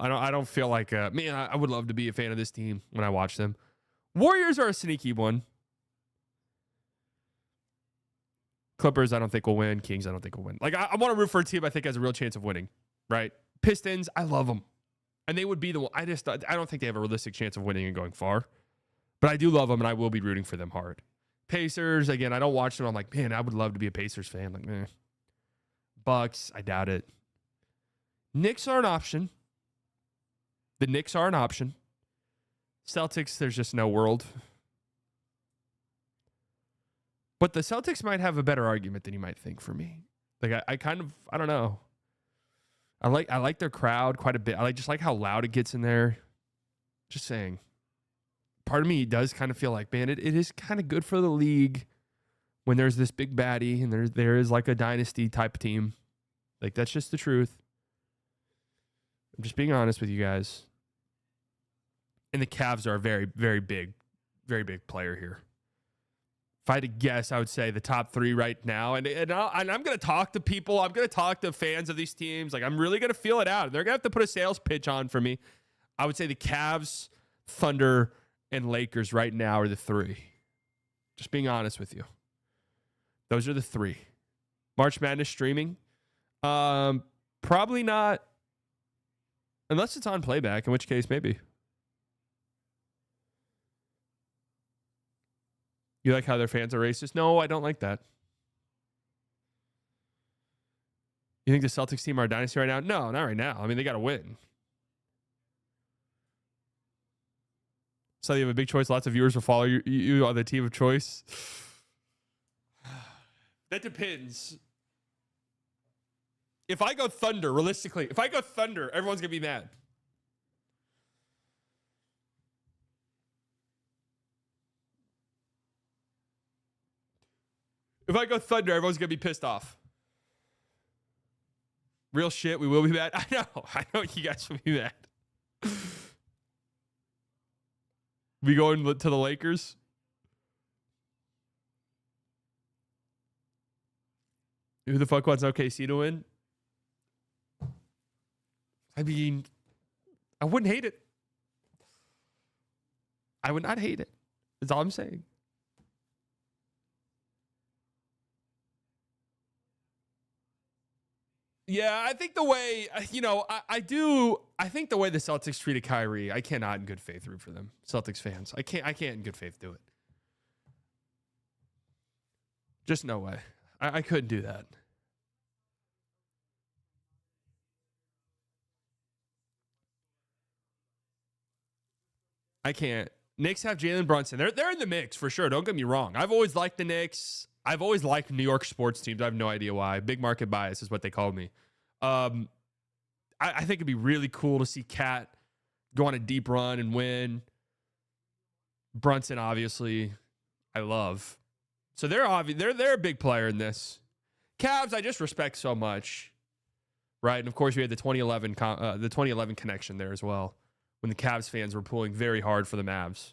like man, I would love to be a fan of this team when I watch them. Warriors are a sneaky one. Clippers, I don't think will win. Kings, I don't think will win. Like I want to root for a team I think has a real chance of winning, right? Pistons, I love them. And they would be the one. I don't think they have a realistic chance of winning and going far. But I do love them, and I will be rooting for them hard. Pacers, again, I don't watch them. I'm like, man, I would love to be a Pacers fan. Like, meh. Bucks, I doubt it. Knicks are an option. The Knicks are an option. Celtics, there's just no world. But the Celtics might have a better argument than you might think for me. Like, I don't know. I like their crowd quite a bit. I like how loud it gets in there. Just saying. Part of me does kind of feel like, man, it is kind of good for the league when there's this big baddie and there is like a dynasty type team. Like, that's just the truth. I'm just being honest with you guys. And the Cavs are a very, very big player here. If I had to guess, I would say the top three right now. And I'm going to talk to people. I'm going to talk to fans of these teams. Like, I'm really going to feel it out. They're going to have to put a sales pitch on for me. I would say the Cavs, Thunder, and Lakers right now are the three. Just being honest with you. Those are the three. March Madness streaming? Probably not. Unless it's on playback, in which case maybe. You like how their fans are racist? No, I don't like that. You think the Celtics team are a dynasty right now? No, not right now. I mean, they got to win. So you have a big choice. Lots of viewers will follow you on the team of choice. That depends. If I go Thunder, realistically, everyone's going to be mad. If I go Thunder, everyone's going to be pissed off. Real shit, we will be mad. I know you guys will be mad. We going to the Lakers? Who the fuck wants OKC to win? I mean, I wouldn't hate it. I would not hate it. That's all I'm saying. Yeah, I think the way, I think the way the Celtics treated Kyrie, I cannot in good faith root for them. Celtics fans. I can't in good faith do it. Just no way. I couldn't do that. I can't. Knicks have Jalen Brunson. They're in the mix for sure. Don't get me wrong. I've always liked the Knicks. I've always liked New York sports teams. I have no idea why. Big market bias is what they called me. I think it'd be really cool to see Cat go on a deep run and win. Brunson, obviously, I love. So they're a big player in this. Cavs, I just respect so much, right? And of course, we had the 2011 connection there as well, when the Cavs fans were pulling very hard for the Mavs.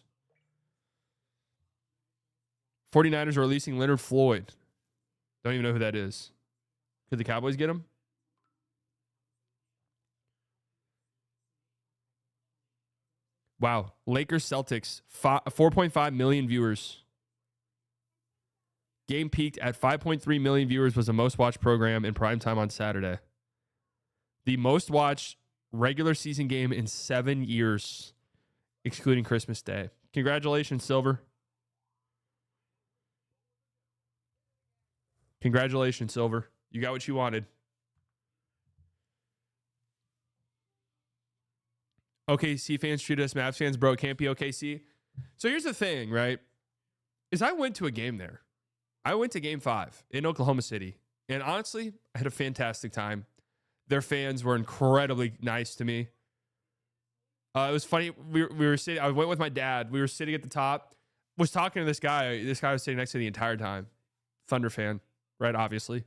49ers are releasing Leonard Floyd. Don't even know who that is. Could the Cowboys get him? Wow. Lakers Celtics, 4.5 million viewers. Game peaked at 5.3 million viewers, was the most watched program in primetime on Saturday. The most watched regular season game in 7 years, excluding Christmas Day. Congratulations, Silver. Congratulations, Silver. You got what you wanted. OKC fans treated us Mavs fans, bro. It can't be OKC. So here's the thing, right? Is I went to a game there. I went to game 5 in Oklahoma City. And honestly, I had a fantastic time. Their fans were incredibly nice to me. It was funny. We were sitting, I went with my dad. We were sitting at the top. Was talking to this guy. This guy was sitting next to me the entire time. Thunder fan, right? Obviously.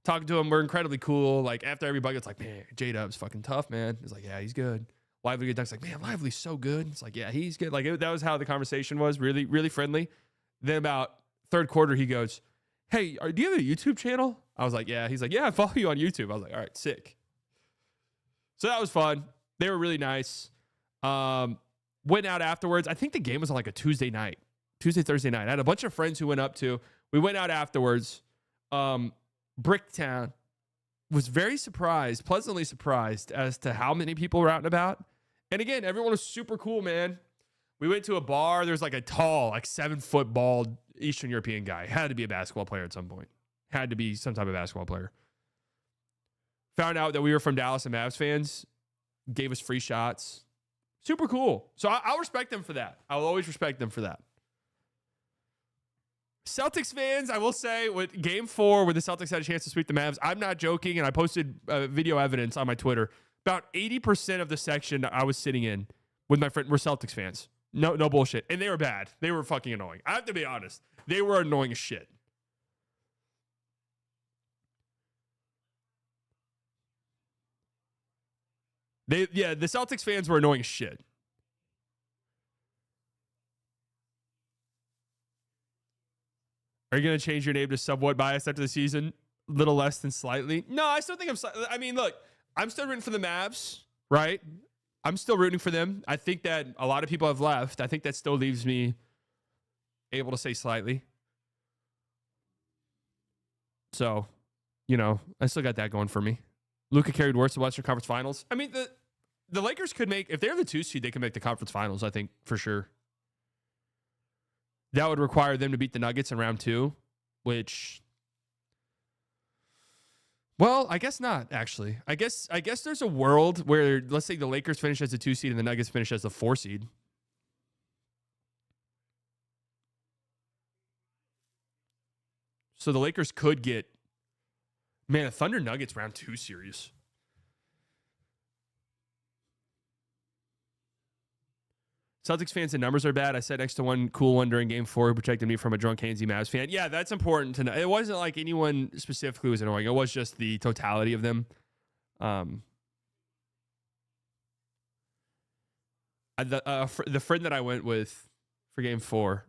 Talking to him. We're incredibly cool. Like, after everybody, it's like, man, J-Dub's fucking tough, man. He's like, yeah, he's good. Lively Duck's like, man, Lively's so good. It's like, yeah, he's good. Like, that was how the conversation was. Really, really friendly. Then about third quarter, he goes, hey, do you have a YouTube channel? I was like, yeah. He's like, yeah, I follow you on YouTube. I was like, all right, sick. So that was fun. They were really nice. Went out afterwards. I think the game was on like a Thursday, Thursday night. I had a bunch of friends who went up to. We went out afterwards. Bricktown. Was very surprised, pleasantly surprised as to how many people were out and about. And again, everyone was super cool, man. We went to a bar. There's like a tall, like 7-foot bald Eastern European guy. Had to be a basketball player at some point. Had to be some type of basketball player. Found out that we were from Dallas and Mavs fans. Gave us free shots. Super cool. So I'll respect them for that. I will always respect them for that. Celtics fans, I will say, with game 4, where the Celtics had a chance to sweep the Mavs, I'm not joking, and I posted video evidence on my Twitter. About 80% of the section I was sitting in with my friend were Celtics fans. No bullshit. And they were bad. They were fucking annoying. I have to be honest. They were annoying as shit. The Celtics fans were annoying as shit. Are you going to change your name to somewhat biased after the season? Little less than slightly? No, I still think I mean, look, I'm still rooting for the Mavs, right? I'm still rooting for them. I think that a lot of people have left. I think that still leaves me able to say slightly. So, I still got that going for me. Luka carried worse to Western Conference Finals. I mean, the Lakers could make, if they're the 2 seed, they can make the conference finals, I think, for sure. That would require them to beat the Nuggets in round 2, which, well, I guess not, actually. I guess there's a world where, let's say the Lakers finish as the 2 seed and the Nuggets finish as the 4 seed. So the Lakers could get, man, a Thunder Nuggets round 2 series. Celtics fans and numbers are bad. I sat next to one cool one during game 4 who protected me from a drunk Handsy Mavs fan. Yeah, that's important to know. It wasn't like anyone specifically was annoying. It was just the totality of them. The friend that I went with for game 4,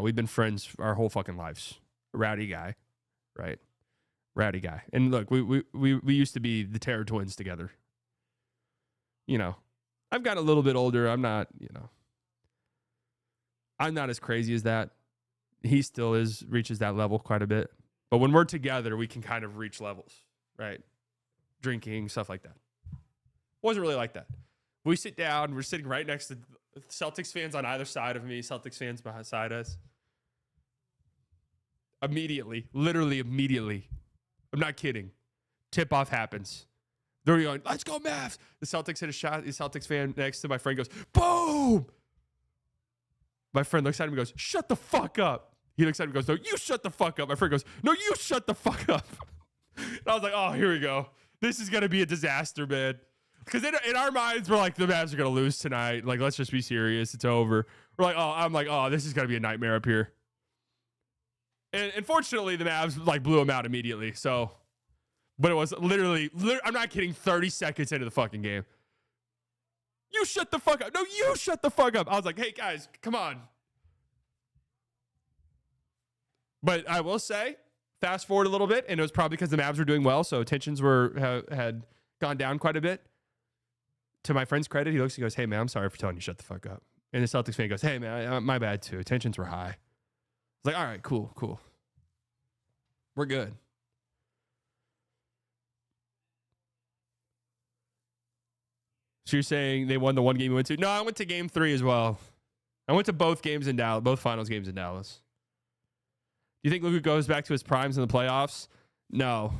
we've been friends our whole fucking lives. Rowdy guy, right? Rowdy guy. And look, we used to be the Terror Twins together. I've gotten a little bit older. I'm not as crazy as that. He still reaches that level quite a bit. But when we're together, we can kind of reach levels, right? drinking, stuff like that. Wasn't really like that. We sit down. We're sitting right next to Celtics fans on either side of me, Celtics fans beside us. Literally immediately. I'm not kidding. Tip-off happens. They're going, let's go Mavs. The Celtics hit a shot. The Celtics fan next to my friend goes, boom. My friend looks at him and goes, shut the fuck up. He looks at him and goes, no, you shut the fuck up. My friend goes, no, you shut the fuck up. And I was like, oh, here we go. This is going to be a disaster, man. Because in our minds, we're like, the Mavs are going to lose tonight. Like, let's just be serious. It's over. We're like, I'm like, oh, this is going to be a nightmare up here. And fortunately, the Mavs, like, blew them out immediately. So, but it was literally, I'm not kidding, 30 seconds into the fucking game. You shut the fuck up. No, you shut the fuck up. I was like, hey, guys, come on. But I will say, fast forward a little bit, and it was probably because the Mavs were doing well, so tensions had gone down quite a bit. To my friend's credit, he looks, he goes, hey, man, I'm sorry for telling you shut the fuck up. And the Celtics fan goes, hey, man, my bad, too. Tensions were high. It's like, all right, cool. We're good. So you're saying they won the one game you went to? No, I went to game 3 as well. I went to both games in Dallas, both finals games in Dallas. Do you think Luka goes back to his primes in the playoffs? No.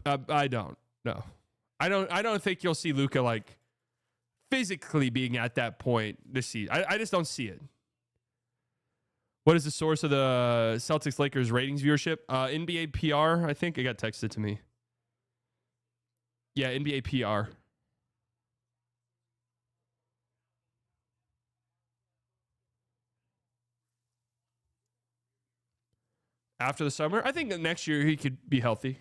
I don't. No. I don't think you'll see Luka, like, physically being at that point this season. I just don't see it. What is the source of the Celtics Lakers ratings viewership? NBA PR, I think. It got texted to me. Yeah, NBA PR. After the summer, I think next year he could be healthy.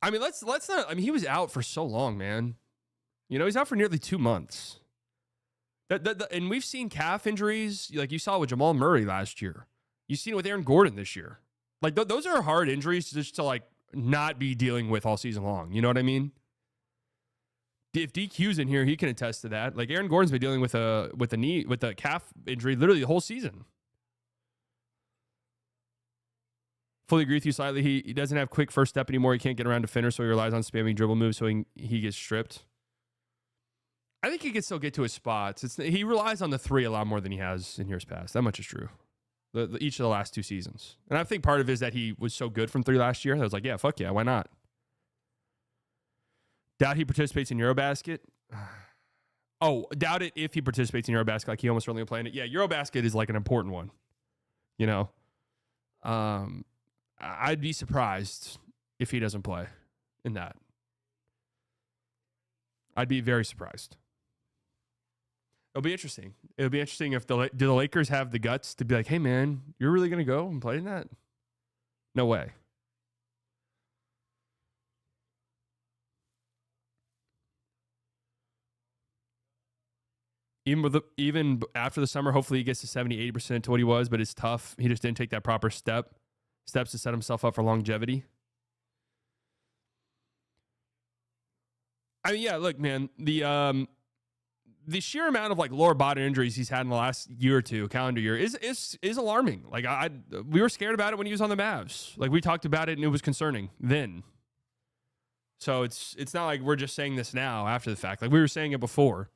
I mean, let's not. I mean, he was out for so long, man. You know, he's out for nearly 2 months. And we've seen calf injuries, like you saw with Jamal Murray last year. You've seen it with Aaron Gordon this year. Like, those are hard injuries just to, like, not be dealing with all season long. You know what I mean? If DQ's in here, he can attest to that. Like, Aaron Gordon's been dealing with a calf injury literally the whole season. Fully agree with you slightly. He doesn't have quick first step anymore. He can't get around to finish, so he relies on spamming dribble moves so he gets stripped. I think he can still get to his spots. He relies on the 3 a lot more than he has in years past. That much is true. Each of the last 2 seasons. And I think part of it is that he was so good from 3 last year. I was like, yeah, fuck yeah, why not? Doubt he participates in Eurobasket. Oh, doubt it if he participates in Eurobasket. Like, he almost certainly playing it. Yeah, Eurobasket is like an important one. You know? I'd be surprised if he doesn't play in that. I'd be very surprised. It'll be interesting. It'll be interesting if do the Lakers have the guts to be like, hey, man, you're really going to go and play in that? No way. Even after the summer, hopefully he gets to 70, 80% to what he was, but it's tough. He just didn't take that proper steps to set himself up for longevity. I mean, yeah, look, man, the sheer amount of, like, lower body injuries he's had in the last year or two, calendar year, is alarming. Like, we were scared about it when he was on the Mavs. Like, we talked about it and it was concerning then. So it's not like we're just saying this now after the fact. Like, we were saying it before.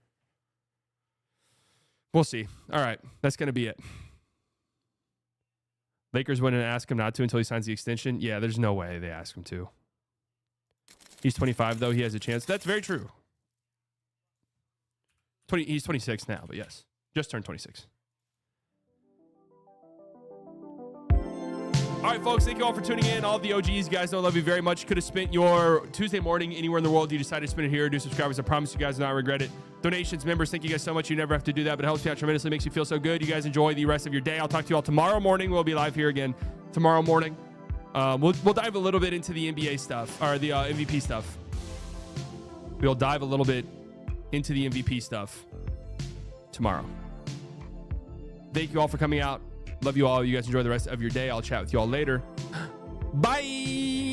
We'll see. All right, that's going to be it. Lakers wouldn't ask him not to until he signs the extension. Yeah, there's no way they ask him to. He's 25, though. He has a chance. That's very true. He's 26 now, but yes. Just turned 26. All right, folks. Thank you all for tuning in. All of the OGs, you guys know I love you very much. Could have spent your Tuesday morning anywhere in the world. You decided to spend it here. Do subscribers. I promise you guys will not regret it. Donations, members, thank you guys so much. You never have to do that, but it helps me out tremendously. Makes you feel so good. You guys enjoy the rest of your day. I'll talk to you all tomorrow morning. We'll be live here again tomorrow morning. We'll dive a little bit into the NBA stuff, or the MVP stuff. We'll dive a little bit into the MVP stuff tomorrow. Thank you all for coming out. Love you all. You guys enjoy the rest of your day. I'll chat with you all later. Bye.